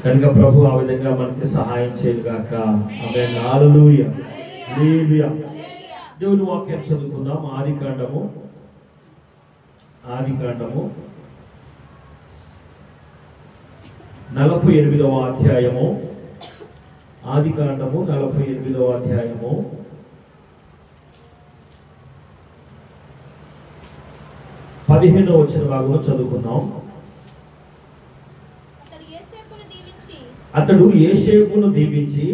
కనుక ప్రభు ఆ విధంగా మనకి సహాయం చేయగాక. ఆమేన్. హల్లెలూయా. హల్లెలూయా. దేవుని వాక్యం చదువుకుందాం. ఆదికాండము 48వ అధ్యాయము. ఆదికాండము 48వ అధ్యాయము 15వ వచన భాగంలో చదువుకుందాం. అతడు యోసేపును దీవించి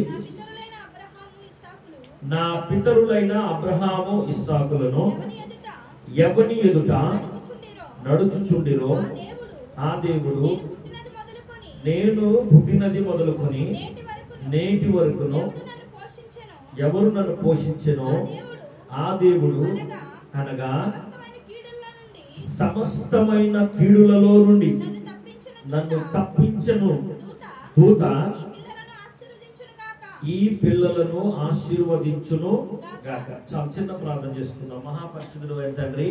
నా పితరులైన అబ్రహాము ఇస్సాకులను ఎవని ఎదుట నడుచుచుండిరో ఆ దేవుడు నేను పుట్టినది మొదలుకొని నేటి వరకును ఎవరు నన్ను పోషించెనో ఆ దేవుడు అనగా సమస్తమైన కీడులలో నుండి నన్ను తప్పించెను దూత ఈ పిల్లలను ఆశీర్వదించును గాక. చాలా చిన్న ప్రార్థన చేసుకుందాం. మహాపరిశుద్ధుడు అయిన తండ్రి,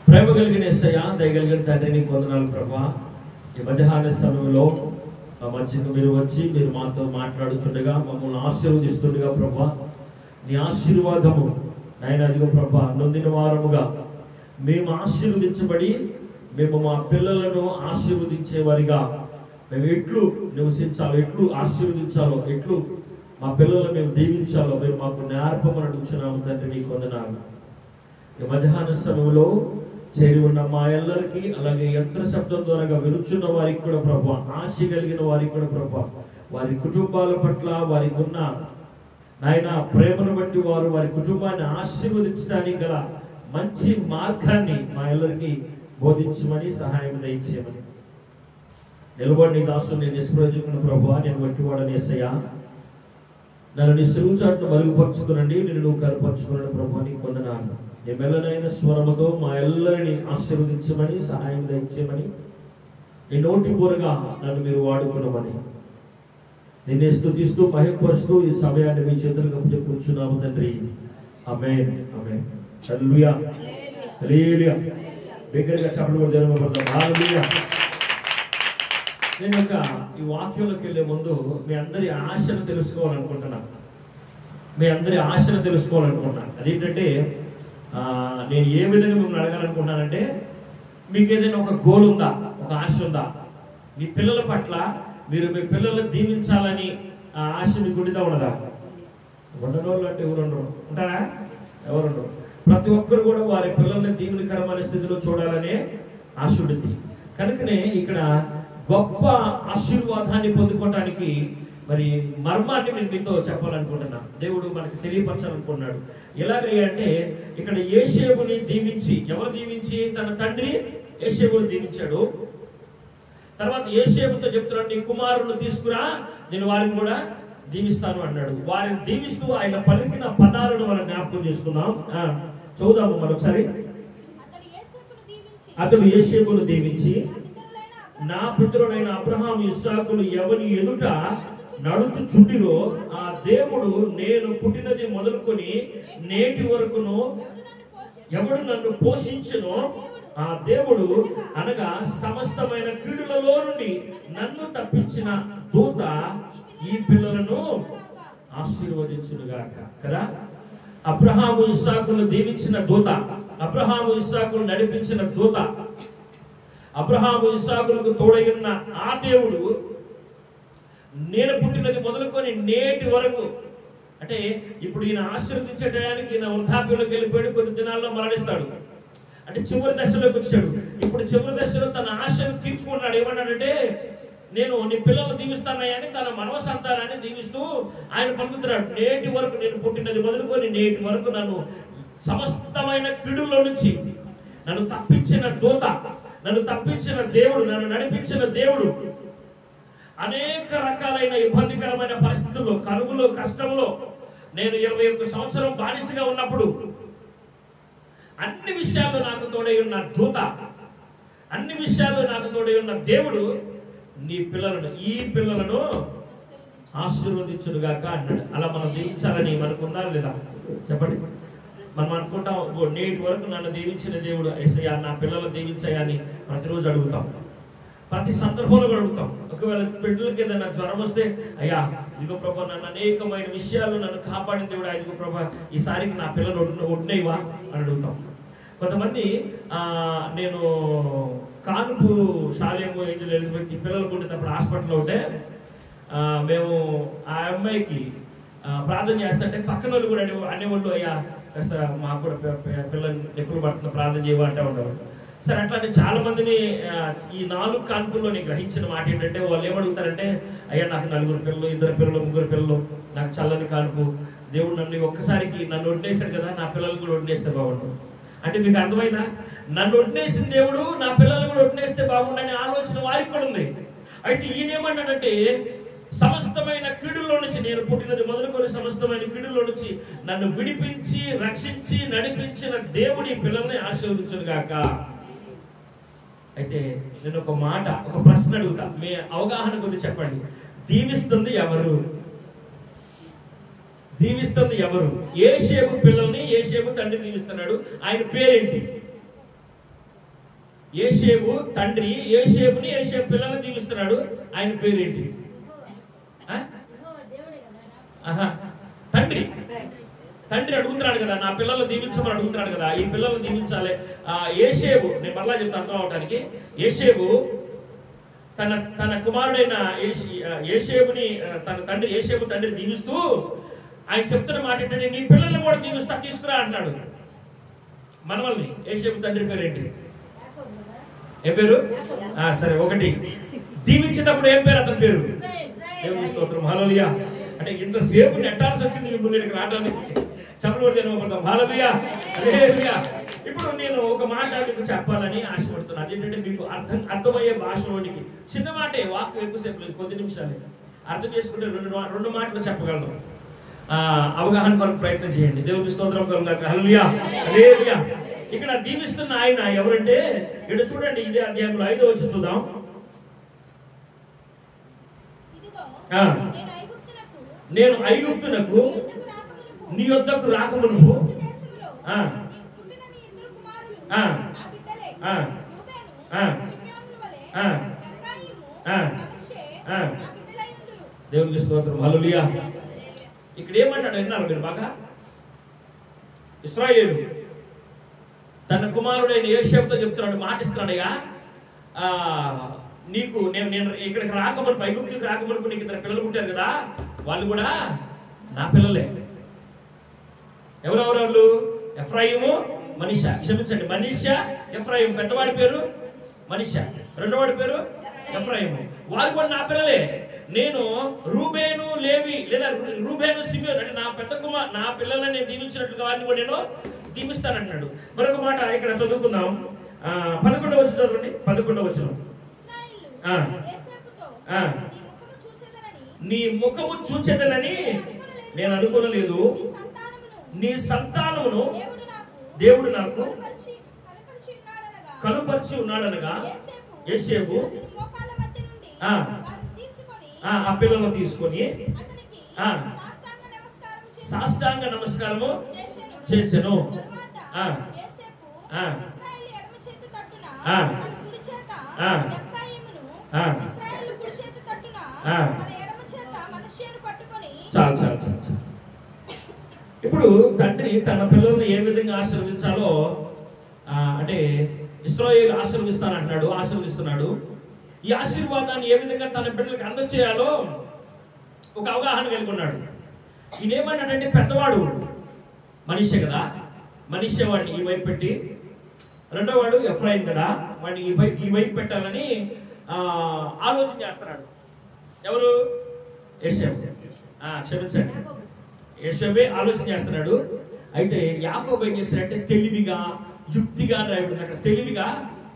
ప్రేమ కలిగిన యేసయ్య, దయగలిగిన తండ్రి, నీకు వందనాలు ప్రభా. ఈ మధ్యాహ్న సమయంలో మా మధ్యకు మీరు వచ్చి మీరు మాతో మాట్లాడుచుండగా, మమ్మల్ని ఆశీర్వదిస్తుండగా ప్రభా, నీ ఆశీర్వాదము నాయన అదిగో ప్రభా, నొందిన వారముగా మేము ఆశీర్వదించబడి మేము మా పిల్లలను ఆశీర్వదించేవారిగా మేము ఎట్లు నివసించాలో, ఎట్లు ఆశీర్వదించాలో, ఎట్లు మా పిల్లలను మేము దీవించాలో మీరు మాకు నేర్పమని అడుగుచున్నాము తండ్రి. నీకు వందనాలు. ఈ మధ్యాహ్న సమయంలో చేరి ఉన్న మా ఎల్లరికి, అలాగే యంత్ర శబ్దం ద్వారా విరుచున్న వారికి కూడా ప్రభా, ఆశ కలిగిన వారికి కూడా ప్రభా, వారి కుటుంబాల పట్ల వారికి ఉన్న నాయన ప్రేమను బట్టి వారు వారి కుటుంబాన్ని ఆశీర్వదించడానికి గల మంచి మార్గాన్ని మా ఎల్లరికి బోధించమని సహాయం దయచేయమని. నిలబడి నీ దాసుని నిష్ప్రయోజకుని ప్రభువా, నేను వట్టివాడని యేసయ్యా, నన్ను నీ సిలువుచాటును మరుగుపరుచుకునండి, నేను నువ్వు కనపరుచుకున్నాను ప్రభువా. నీకు వందనాలు. నీ మెల్లనైన స్వరముతో మా ఎల్లరిని ఆశీర్వదించమని సహాయం దయచేయమని, నీ నోటి పూరగా నన్ను మీరు వాడుకున్నామని నిన్నే స్తుతిస్తూ మహిమపరుస్తూ ఈ సమయాన్ని మీ చేతులకు అప్పచెప్పుచున్నాము తండ్రి. ఆమేన్. ఆమేన్. హల్లెలూయా. హల్లెలూయా. బిగ్గరగా చప్పట్లు కొట్టి దేవుని స్తుతిద్దాం. హల్లెలూయా. నేను ఈ వాక్యంలోకి వెళ్ళే ముందు మీ అందరి ఆశను తెలుసుకోవాలనుకుంటున్నాను. అదేంటంటే నేను ఏ విధంగా మిమ్మల్ని అడగాలనుకుంటున్నానంటే, మీకు ఏదైనా ఒక గోల్ ఉందా, ఒక ఆశ ఉందా? మీ పిల్లల పట్ల మీరు మీ పిల్లల్ని దీవించాలని ఆ ఆశ మీకు ఉండిదా ఉండదా? ఉండని వాళ్ళు అంటే ఎవరు ఉంటారా? ఎవరు? ప్రతి ఒక్కరు కూడా వారి పిల్లల్ని దీవెనకరమైన స్థితిలో చూడాలనే ఆశ ఉంటుంది. కనుకనే ఇక్కడ గొప్ప ఆశీర్వాదాన్ని పొందుకోవటానికి మరి మర్మాన్ని నేను మీతో చెప్పాలనుకుంటున్నాను. దేవుడు మనకు తెలియపరచాలనుకున్నాడు. ఎలాగంటే ఇక్కడ యోసేపుని దీవించి, ఎవరు దీవించి? తన తండ్రి యోసేపుని దీవించాడు. తర్వాత యోసేపుతో చెప్తున్నాడు, నీ కుమారులను తీసుకురా, నేను వారిని కూడా దీవిస్తాను అన్నాడు. వారిని దీవిస్తూ ఆయన పలికిన పదాలను మనం జ్ఞాపకం చేసుకున్నాం. చూద్దాము మరొకసారి. అతడు యోసేపును దీవించి నా పితరుడైన అబ్రహాము ఇస్సాకులు ఎవని ఎదుట నడుచుచుండిరో ఆ దేవుడు నేను పుట్టినది మొదలుకొని నేటి వరకును ఎవడు నన్ను పోషించెనో ఆ దేవుడు అనగా సమస్తమైన కీడులలో నుండి నన్ను తప్పించిన దూత ఈ పిల్లలను ఆశీర్వదించునుగాక. కదా, అబ్రహాము ఇస్సాకులను దీవించిన దూత, అబ్రహాము ఇస్సాకులు నడిపించిన దూత, అబ్రహాము ఇస్సాకులకు తోడైన ఆ దేవుడు నేను పుట్టినది మొదలుకొని నేటి వరకు, అంటే ఇప్పుడు ఈయన ఆశీర్వదించే టయానికి ఈయన వృద్ధాప్యంలోకి వెళ్ళిపోయాడు, కొన్ని దినాల్లో మరణిస్తాడు, అంటే చివరి దశలోకి వచ్చాడు. ఇప్పుడు చివరి దశలో తన ఆశను తీర్చుకున్నాడు. ఏమన్నాడంటే, నేను నీ పిల్లలు దీవిస్తానని తన మనవ సంతానాన్ని దీవిస్తూ ఆయన పలుకుతున్నాడు. నేటి వరకు నేను పుట్టినది మొదలుకొని నేటి వరకు నన్ను సమస్తమైన కీడుల్లో నుంచి నన్ను తప్పించిన దూత, నన్ను తప్పించిన దేవుడు, నన్ను నడిపించిన దేవుడు. అనేక రకాలైన ఇబ్బందికరమైన పరిస్థితుల్లో, కరువులో, కష్టంలో, నేను 21 సంవత్సరం బానిసగా ఉన్నప్పుడు అన్ని విషయాల్లో నాకు తోడై ఉన్న దూత, అన్ని విషయాల్లో నాకు తోడై ఉన్న దేవుడు నీ పిల్లలను, ఈ పిల్లలను ఆశీర్వదించునుగాక అన్నాడు. అలా మనం దీవించాలని మనకున్నా లేదా? చెప్పండి. మనం అనుకుంటాం, నేటి వరకు నన్ను దీవించిన దేవుడు యేసయ్యా నా పిల్లలు దీవించయ్యా అని ప్రతిరోజు అడుగుతాం. ప్రతి సందర్భంలో కూడా అడుగుతాం. ఒకవేళ బిడ్డలకి ఏదైనా జ్వరం వస్తే, అయ్యా ఇదిగో ప్రభా నన్ను అనేకమైన విషయాలు నన్ను కాపాడిన దేవుడా, ఇదిగో ప్రభా ఈసారికి నా పిల్లలు ఒడ్డునేవా అని అడుగుతాం. కొంతమంది నేను కానుపు శాలేము ఏంజల్ ఎలిజబెత్ పిల్లలు పుట్టినప్పుడు హాస్పిటల్లో ఉంటే మేము ఆ అమ్మాయికి ప్రార్థన చేస్తుంటే పక్కన వాళ్ళు కూడా అనేవాళ్ళు, అయ్యా కాస్త మాకు కూడా పిల్లలు నొప్పులు పడుతున్న ప్రార్థన చేయవా అంటే ఉండేవాళ్ళు. సరే అట్లానే చాలా మందిని ఈ 4 కాన్పుల్లో నేను గ్రహించిన మాట ఏంటంటే, వాళ్ళు ఏమడుగుతారంటే, అయ్యా నాకు 4 పిల్లలు, 2 పిల్లలు, 3 పిల్లలు, నాకు చల్లని కాన్పు, దేవుడు నన్ను ఒక్కసారికి నన్ను వడ్డేశాడు కదా, నా పిల్లలు కూడా వడ్డేస్తే బాగుండు. అంటే మీకు అర్థమైందా? నన్ను వడ్డేసిన దేవుడు నా పిల్లలు కూడా వడ్డేస్తే బాగుండనే ఆలోచన వారికి కూడా ఉంది. అయితే ఈయనేమన్నాడంటే, సమస్తమైన కీడుల్లో నుంచి, నేను పుట్టినది మొదలుకొని సమస్తమైన కీడుల్లో నుంచి నన్ను విడిపించి రక్షించి నడిపించిన దేవుడి పిల్లల్ని ఆశీర్వదించును గాక. అయితే నేను ఒక ప్రశ్న అడుగుతా, మీ అవగాహన కొద్ది చెప్పండి. దీవిస్తుంది ఎవరు? దీవిస్తుంది ఎవరు? యేషేబు పిల్లల్ని యేషేబు తండ్రి దీవిస్తున్నాడు. ఆయన పేరేంటి? యేషేబు తండ్రి యేషేబుని యేషేబు పిల్లల్ని దీవిస్తున్నాడు. ఆయన పేరేంటి? తండ్రి అడుగుతున్నాడు కదా, నా పిల్లలు దీవించమని అడుగుతున్నాడు కదా, ఈ పిల్లలు దీవించాలి. యేషేబు, నేను మరలా చెప్తాను అర్థం అవడానికి, యేషేబు తన కుమారుడైన యేషేబుని తన తండ్రి యేషేబు తండ్రి దీవిస్తూ ఆయన చెప్తున్న మాట ఏంటంటే, నీ పిల్లల్ని కూడా దీవిస్తా, తీసుకురా అన్నాడు. మనవల్ని. యేషేబు తండ్రి పేరు ఏంటి? ఏ పేరు? సరే, ఒకటి దీవించేటప్పుడు ఏం పేరు అతని పేరు? దేవుని స్తోత్రం, హల్లెలూయా. అంటే ఇంతసేపు నెట్టాల్సి వచ్చింది ఇప్పుడు నేను రావడానికి. చెప్పబడుతుంది హల్లెలూయా, హల్లెలూయా. ఇప్పుడు నేను ఒక మాట మీకు చెప్పాలని ఆశపడుతున్నాను. అదేంటంటే, మీకు అర్థమయ్యే భాషలోనికి చిన్న మాటే, వాక్యం ఎక్కువసేపు లేదు, కొద్ది నిమిషాలు అర్థం చేసుకుంటే రెండు మాటలు చెప్పగలను. అవగాహన కొరకు ప్రయత్నం చేయండి. దేవుని స్తోత్రం కలుగాక, హల్లెలూయా, హల్లెలూయా. ఇక్కడ దీవిస్తున్న ఆయన ఎవరంటే, ఇక్కడ చూడండి, ఇదే అధ్యాయంలో 5వ వచనం చూద్దాం. నేను ఐగుప్తునకు నీ యొద్దకు రాకమునుపు దేవునికి స్తోత్రం, హల్లెలూయా. ఇక్కడ ఏమంటాడు విన్నారు మీరు బాగా? ఇశ్రాయేలు తన కుమారుడైన యోసేపుతో చెప్తున్నాడు, మాటిస్తున్నాడయ్యా, నీకు నేను ఇక్కడికి రాకమునుపు, ఐగుప్తుకి రాకమునుపు నీకు 2 పిల్లలు పుట్టారు కదా, వాళ్ళు కూడా నా పిల్లలే. ఎవరెవరు వాళ్ళు? ఎఫ్రాయిము, మనీషా. క్షమించండి, మనీషా, ఎఫ్రాయిము. పెద్దవాడి పేరు మనీషా, రెండోవాడి పేరు ఎఫ్రాయిము. వారు కూడా నా పిల్లలే. నేను రూబేను, లేవి లేదా రూబేను, సిమియోను అంటే నా పిల్లలని నేను దీవించినట్లుగా వారిని కూడా నేను దీవిస్తానంటున్నాడు. మరొక మాట ఇక్కడ చదువుకుందాం. 11వ వచనం చదవండి. 11వ వచనం. నీ ముఖము చూచెదనని నేను అనుకోలేదు, నీ సంతానమును దేవుడు నాకు కనుపరిచి ఉన్నాడనగా యేసేపు ఆ పిల్లలను తీసుకొని సాష్టాంగ నమస్కారము చేసెను. చాలు. ఇప్పుడు తండ్రి తన పిల్లల్ని ఏ విధంగా ఆశీర్వదించాలో, అంటే ఇశ్రాయేలు ఆశీర్వదిస్తానంటున్నాడు, ఆశీర్వదిస్తున్నాడు. ఈ ఆశీర్వాదాన్ని ఏ విధంగా తన బిడ్డలకు అందచేయాలో ఒక అవగాహన కలిగి ఉన్నాడు. ఈయన ఏమన్నాడంటే, పెద్దవాడు మనీషే కదా, మనీషే వాడిని ఈ వైపు పెట్టి, రెండోవాడు ఎఫ్రాయిం కదా, వాడిని ఈ వైపు పెట్టాలని ఆలోచన చేస్తున్నాడు. ఎవరు? యేషేబు. క్షమించండి, యేషేబే ఆలోచన చేస్తున్నాడు. అయితే యాకోబు ఏం చేస్తాడంటే, తెలివిగా, యుక్తిగా రాయబడింది అక్కడ. తెలివిగా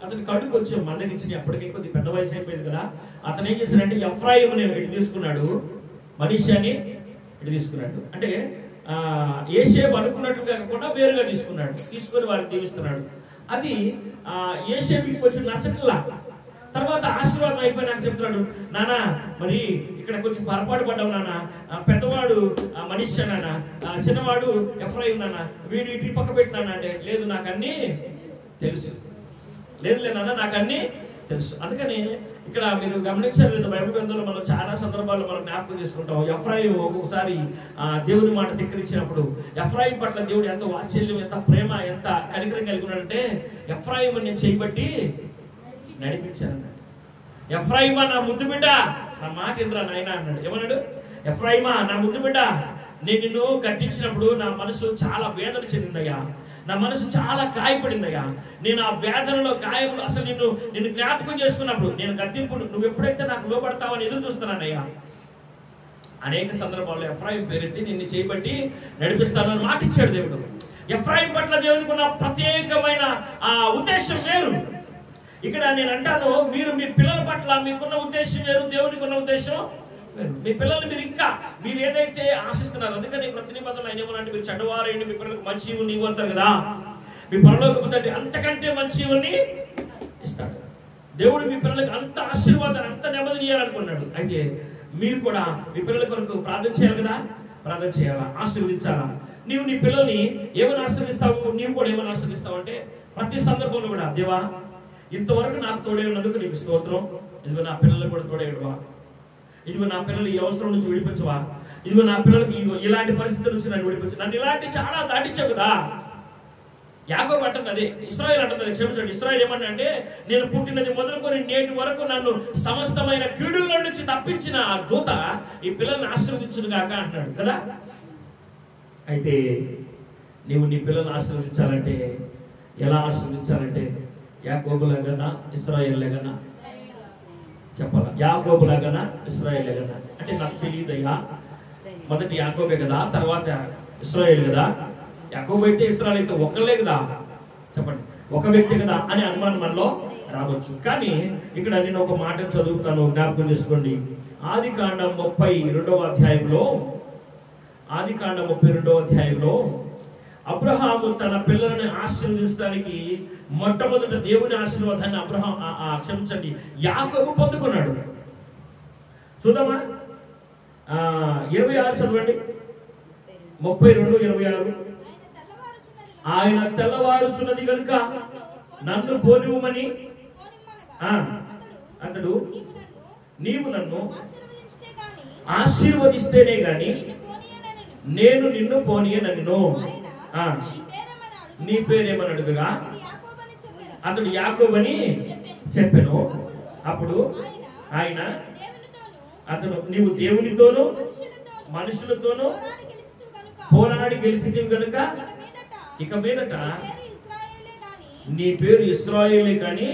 అతని కళ్ళు కొంచెం మందగించినాయి, అప్పటికే కొద్ది పెద్ద వయసు అయిపోయింది కదా. అతను ఏం చేశాడంటే, ఎఫ్రాయిముని ఇటు తీసుకున్నాడు, మనీషాని ఇటు తీసుకున్నాడు. అంటే యేషేబు అనుకున్నట్టుగా కాకుండా వేరుగా తీసుకొని వారిని దీవిస్తున్నాడు. అది యేషేబుకి కొంచెం నచ్చట్లా. తర్వాత ఆశీర్వాదం అయిపోయి నాకు చెప్తున్నాడు, నానా మరి ఇక్కడ కొంచెం పొరపాటు పడ్డావు నాన్న, పెద్దవాడు మనీషా నాన్న, చిన్నవాడు ఎఫ్రాయిం నాన్న, వీడు ఇటు పక్క పెట్టినానా అంటే, లేదు నాకు అన్నీ తెలుసు, లేదు నాన్న నాకు అన్నీ తెలుసు. అందుకని ఇక్కడ మీరు గమనించారు లేదా, బైబిల్ గ్రంథంలో మనం చాలా సందర్భాల్లో మనం జ్ఞాపకం చేసుకుంటాం. ఎఫ్రాయిం ఒక్కొక్కసారి దేవుని మాట ధిక్కరించినప్పుడు ఎఫ్రాయిం పట్ల దేవుడు ఎంత వాత్సల్యం, ఎంత ప్రేమ, ఎంత కనికరం కలిగి ఉన్నాడంటే, ఎఫ్రాయిం నేను చేయబట్టి నడిపించాను. ఎఫ్రాయిమా నా ముద్దు బిడ్డ, నా మాట వినరా నాయన అన్నాడు. ఏమన్నాడు? ఎఫ్రాయిమా నా ముద్దు బిడ్డ, నేను నిన్ను గద్దించినప్పుడు నా మనసు చాలా వేదన చెందిందయ్యా, నా మనసు చాలా గాయపడిందయ్యా. నేను ఆ వేదనలో, గాయములు అసలు నిన్ను జ్ఞాపకం చేసుకున్నప్పుడు, నేను గద్దింపు నువ్వు ఎప్పుడైతే నాకు లోపడతావని ఎదురు చూస్తున్నానయ్యా. అనేక సందర్భాల్లో ఎఫ్రాయిం పేరెత్తి నిన్ను చేయబట్టి నడిపిస్తాను అని మాట ఇచ్చాడు దేవుడు. ఎఫ్రాయిం పట్ల దేవునికి ఉన్న ప్రత్యేకమైన ఆ ఉద్దేశం వేరు. ఇక్కడ నేను అంటాను, మీరు మీ పిల్లల పట్ల మీకున్న ఉద్దేశం వేరు, దేవునికి ఉన్న ఉద్దేశం వేరు. మీ పిల్లల్ని మీరు ఏదైతే ఆశిస్తున్నారు, అందుకని ప్రతి నిబంధనలు ఆయన ఏమనంటే, మీరు చెడ్డవారైంది మీ పిల్లలకు మంచి ఈవుని ఇవ్వతారు కదా, మీ పరలోకపు తండ్రి అంతకంటే మంచి ఈవుని ఇస్తాడు. దేవుడు మీ పిల్లలకు అంత ఆశీర్వాదాన్ని, అంత నెమ్మదిని ఇవ్వాలనుకున్నాడు. అయితే మీరు కూడా మీ పిల్లల కొరకు ప్రార్థన చేయాలి కదా, ప్రార్థన చేయాలా, ఆశీర్వదించాలా. నీవు నీ పిల్లల్ని ఏమైనా ఆశీర్వదిస్తావు, నీవు కూడా ఏమైనా ఆశీర్వదిస్తావు అంటే, ప్రతి సందర్భంలో కూడా దేవా ఇంతవరకు నాకు తోడే ఉన్నందుకు నీకు స్తోత్రం, ఇదిగో నా పిల్లలకు కూడా తోడేయడువా, ఇదిగో నా పిల్లలు ఈ అవసరం నుంచి విడిపించవా, ఇదిగో నా పిల్లలకి ఇదిగో ఇలాంటి పరిస్థితుల నుంచి నన్ను విడిపించు, నన్ను ఇలాంటి చాలా దాటించావు కదా. యాకోబు అంటుంది అదే, ఇశ్రాయేలు అంటుంది, క్షమించండి, ఇశ్రాయేలు ఏమన్నా అంటే, నేను పుట్టినది మొదలుకొని నేటి వరకు నన్ను సమస్తమైన కీడుల నుంచి తప్పించిన ఆ దూత ఈ పిల్లల్ని ఆశీర్వదించును గాక అంటున్నాడు కదా. అయితే నీవు నీ పిల్లల్ని ఆశీర్వదించాలంటే ఎలా ఆశీర్వదించాలంటే, యాకోబు లాగానా ఇశ్రాయేలు లాగానా చెప్పాలా? యాకోబు లాగానా ఇశ్రాయేలు లాగానా అంటే నాకు తెలియదయ్యా. మొదటి యాకోబే కదా, తర్వాత ఇశ్రాయేలు కదా. యాకోబు అయితే ఇశ్రాయేలు అయితే ఒకళ్ళే కదా, చెప్పండి, ఒక వ్యక్తి కదా అని అనుమానం మనలో రావచ్చు. కానీ ఇక్కడ నేను ఒక మాట చదువుతాను, జ్ఞాపకం చేసుకోండి. ఆదికాండం 32వ అధ్యాయంలో, ఆదికాండం 32వ అధ్యాయంలో అబ్రహాము తన పిల్లలను ఆశీర్వదించడానికి మొట్టమొదట దేవుని ఆశీర్వాదాన్ని క్షమించండి యాకోబు పొందుకున్నాడు. చూద్దామా? 26 చదవండి, 32:26. ఆయన తెల్లవారుచున్నది కనుక నన్ను పోనివ్వమని అతడు, నీవు నన్ను ఆశీర్వదిస్తేనే గాని నేను నిన్ను పోనీయనను. నీ పేరేమని అడుగగా అతడు యాకోబు అని చెప్పెను. అప్పుడు ఆయన అతను, నీవు దేవునితోనూ మనుషులతోనూ పోరాడి గెలిచితివి గనుక ఇక మీదట నీ పేరు ఇశ్రాయేలే కానీ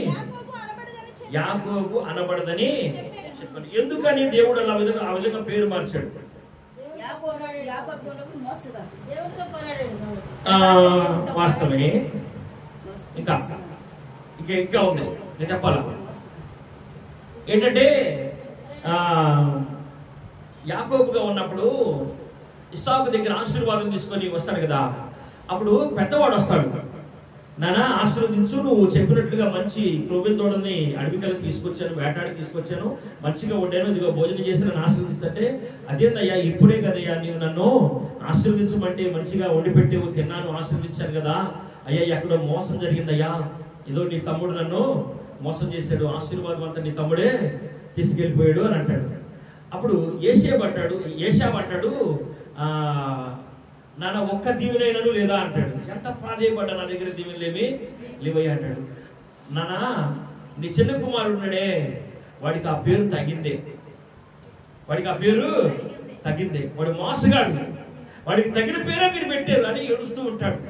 యాకోబు అనబడదని చెప్పాను. ఎందుకని దేవుడు ఆ విధంగా పేరు మార్చాడు? వాస్తవమే. ఇంకా ఉంది, నేను చెప్పాలా ఏంటంటే, యాకోబుగా ఉన్నప్పుడు ఇస్సాకు దగ్గర ఆశీర్వాదం తీసుకొని వస్తాడు కదా. అప్పుడు పెద్దవాడు వస్తాడు, నాన్న ఆశీర్వదించు, నువ్వు చెప్పినట్లుగా మంచి క్రొవ్వెల తోడని అడవికలకు తీసుకొచ్చాను, వేటాడికి తీసుకొచ్చాను, మంచిగా వండాను, ఇదిగో భోజనం చేసి నన్ను ఆశీర్వదిస్తుంటే, అదేందయ్యా ఇప్పుడే కదయ్యా నీవు నన్ను ఆశీర్వదించమంటే మంచిగా వండి పెట్టేవు, తిన్నాను, ఆశీర్వదించాను కదా. అయ్యా ఎక్కడో మోసం జరిగిందయ్యా, ఏదో నీ తమ్ముడు నన్ను మోసం చేశాడు, ఆశీర్వాదం అంతా నీ తమ్ముడే తీసుకెళ్ళిపోయాడు అని అంటాడు. అప్పుడు ఏషాబు అంటాడు, నాన్న ఒక్క దీవెనైనను లేదా అంటాడు. ఎంత ప్రాధేయపడ్డా, నా దగ్గర దీవెనలేమి లేవయ్యా అంటాడు. నాన్న నీ చిన్న కుమారుడున్నాడే, వాడికి ఆ పేరు తగిందే, వాడు మోసగాడు, వాడికి తగిన పేరే మీరు పెట్టారు అని ఏడుస్తూ ఉంటాడు.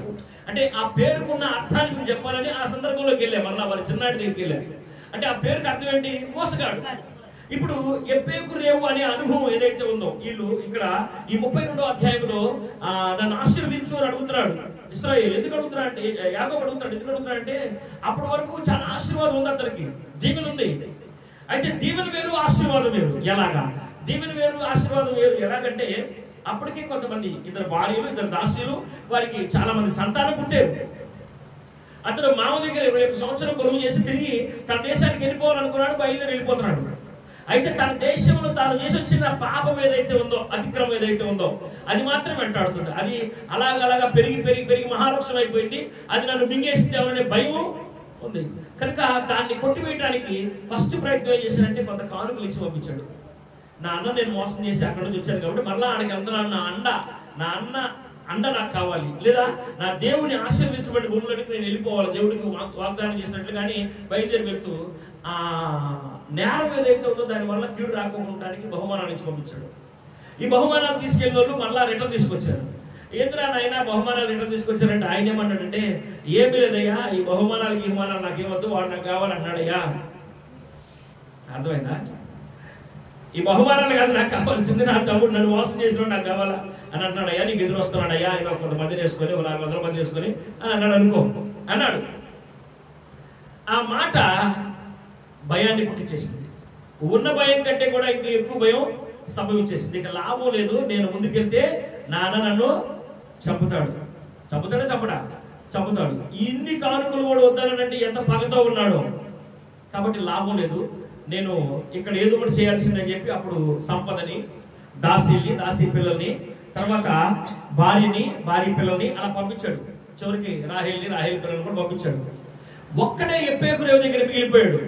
అంటే ఆ పేరుకున్న అర్థాన్ని మీరు చెప్పాలని ఆ సందర్భంలోకి వెళ్ళా, మళ్ళీ వారి చిన్నాటి దగ్గరికి వెళ్ళా. అంటే ఆ పేరుకి అర్థం ఏంటి? మోసగాడు. ఇప్పుడు ఎప్పేకు రేవు అనే అనుభవం ఏదైతే ఉందో, వీళ్ళు ఇక్కడ ఈ 32వ అధ్యాయంలో నన్ను ఆశీర్వదించు అని అడుగుతున్నాడు ఇశ్రాయేలు. ఎందుకు అడుగుతున్నాడు అంటే, యాకోబు అడుగుతాడు, ఎందుకు అడుగుతున్నాడు అంటే, అప్పటి వరకు చాలా ఆశీర్వాదం ఉంది అతనికి, దీవెన ఉంది. అయితే దీవెన వేరు, ఆశీర్వాదం వేరు. ఎలాగా? దీవెన వేరు, ఆశీర్వాదం వేరు. ఎలాగంటే, అప్పటికే కొంతమంది, 2 భార్యలు 2 దాసీలు, వారికి చాలా మంది సంతానం పుట్టారు. అతడు మామ దగ్గర 21 సంవత్సరం కొలువు చేసి తిరిగి తన దేశానికి వెళ్ళిపోవాలనుకున్నాడు, బయలుదేరి వెళ్ళిపోతున్నాడు. అయితే తన దేశంలో తాను చేసి వచ్చిన పాపం ఏదైతే ఉందో, అతిక్రమం ఏదైతే ఉందో, అది మాత్రం వెంటాడుతుంది. అది అలాగ పెరిగి మహావృక్షం అయిపోయింది. అది నన్ను మింగేసింది ఎవరనే భయం ఉంది. కనుక దాన్ని కొట్టివేయడానికి ఫస్ట్ ప్రయత్నం ఏం చేశాడంటే కొంత కానుకలు ఇచ్చి పంపించాడు. నా అన్న నేను మోసం చేసి అక్కడ నుంచి వచ్చాను కాబట్టి మళ్ళీ ఆడికి వెళ్తున్నాను, నా అన్న అండ నాకు కావాలి, లేదా నా దేవుని ఆశీర్వదించబడి భూములకి నేను వెళ్ళిపోవాలి, దేవుడికి వాగ్దానం చేసినట్లు. కానీ బయలుదేరి వెళ్తూ ఆ నేరం ఏదైతే ఉందో దానివల్ల కీడు రాకపోవడానికి బహుమానాలు ఇచ్చి పంపించాడు. ఈ బహుమానాలు తీసుకెళ్ళిన వాళ్ళు మళ్ళా రిటర్న్ తీసుకొచ్చారు. ఏంద్రా నాయన బహుమానాలు రిటర్న్ తీసుకొచ్చారంటే ఆయన ఏమన్నాడంటే, ఏమీ లేదయ్యా, ఈ బహుమానాలకి నాకేమొద్దు, వాడు నాకు కావాలన్నాడయ్యా. అర్థమైందా? ఈ బహుమానాలు కాదు నాకు కావాల్సింది, నా తమ్ముడు నన్ను మోసం చేసిన నాకు కావాలా అని అన్నాడయ్యా, నీకు ఎదురు వస్తున్నాడయ్యా, ఆయన కొంతమందిని వేసుకొని 400 మంది వేసుకొని అని అన్నాడు అనుకో అన్నాడు. ఆ మాట భయాన్ని పుట్టించేసింది. ఉన్న భయం కంటే కూడా ఇంకా ఎక్కువ భయం సంభవించేసింది. ఇక లాభం లేదు, నేను ముందుకెళ్తే నాన్న నన్ను చంపుతాడు. చంపుతాడు. ఇన్ని కానుకలు కూడా వద్దానంటే ఎంత పగతో ఉన్నాడో. కాబట్టి లాభం లేదు, నేను ఇక్కడ ఏదో ఒకటి చేయాల్సిందని చెప్పి అప్పుడు సంపదని, దాసి పిల్లల్ని, తర్వాత భార్య పిల్లల్ని అలా పంపించాడు. చివరికి రాహేల్ పిల్లల్ని కూడా పంపించాడు. ఒక్కడే ఎప్పేకురేవు దగ్గర మిగిలిపోయాడు.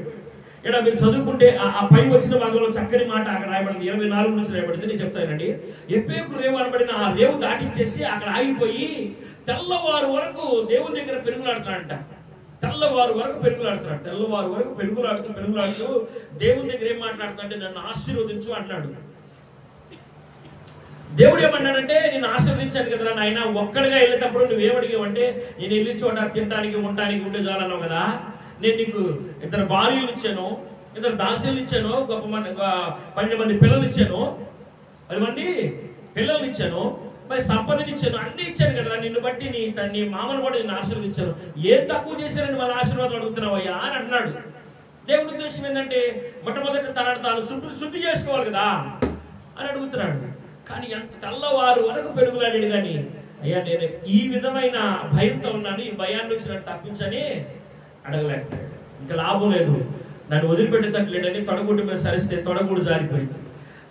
ఇక్కడ మీరు చదువుకుంటే ఆ పై వచ్చిన భాగంలో చక్కని మాట అక్కడ రాయబడింది, 24 నుంచి రాయబడింది. నేను చెప్తానండి. ఎప్పేకురేవు అనబడిన ఆ రేవు దాటించేసి అక్కడ ఆగిపోయి తెల్లవారు వరకు దేవుని దగ్గర పెరుగులాడుతున్నాడంట. తెల్లవారు వరకు పెరుగులాడుతూ దేవుని దగ్గర ఏం మాట్లాడుతుంటే నన్ను ఆశీర్వదించు అన్నాడు. దేవుడు ఏమన్నాడంటే, నేను ఆశీర్వదించాను కదా నాయన, ఒక్కడిగా వెళ్ళేటప్పుడు నువ్వేమడిగావంటే, నేను వెళ్ళి చోట తినడానికి ఉండటానికి ఉండే చాలన్నావు కదా, నేను నీకు 2 భార్యలు ఇచ్చాను, 2 దాసీలు ఇచ్చాను, 12 మంది పిల్లలు ఇచ్చాను, 10 మంది పిల్లలు ఇచ్చాను, మరి సంపదని ఇచ్చాను, అన్ని ఇచ్చాను కదా, నిన్ను బట్టి నీ మామను కూడా నేను ఆశీర్వదించాను, ఏం తక్కువ చేశారని వాళ్ళ ఆశీర్వాదం అడుగుతున్నావయ్యా అని అన్నాడు. దేవుడి ఉద్దేశం ఏంటంటే మొట్టమొదటి తనను తాను శుద్ధి చేసుకోవాలి కదా అని అడుగుతున్నాడు. కానీ ఎంత తెల్లవారు వరకు పెరుగులాడాడు. కానీ అయ్యా నేను ఈ విధమైన భయంతో ఉన్నాను, ఈ భయాన్ని నుంచి నన్ను తప్పించని అడగలేకపోయాడు. ఇంకా లాభం లేదు, నన్ను వదిలిపెట్టేటట్లేడని తొడగుడ్డు మీద సరిస్తే తొడగుడు జారిపోయింది.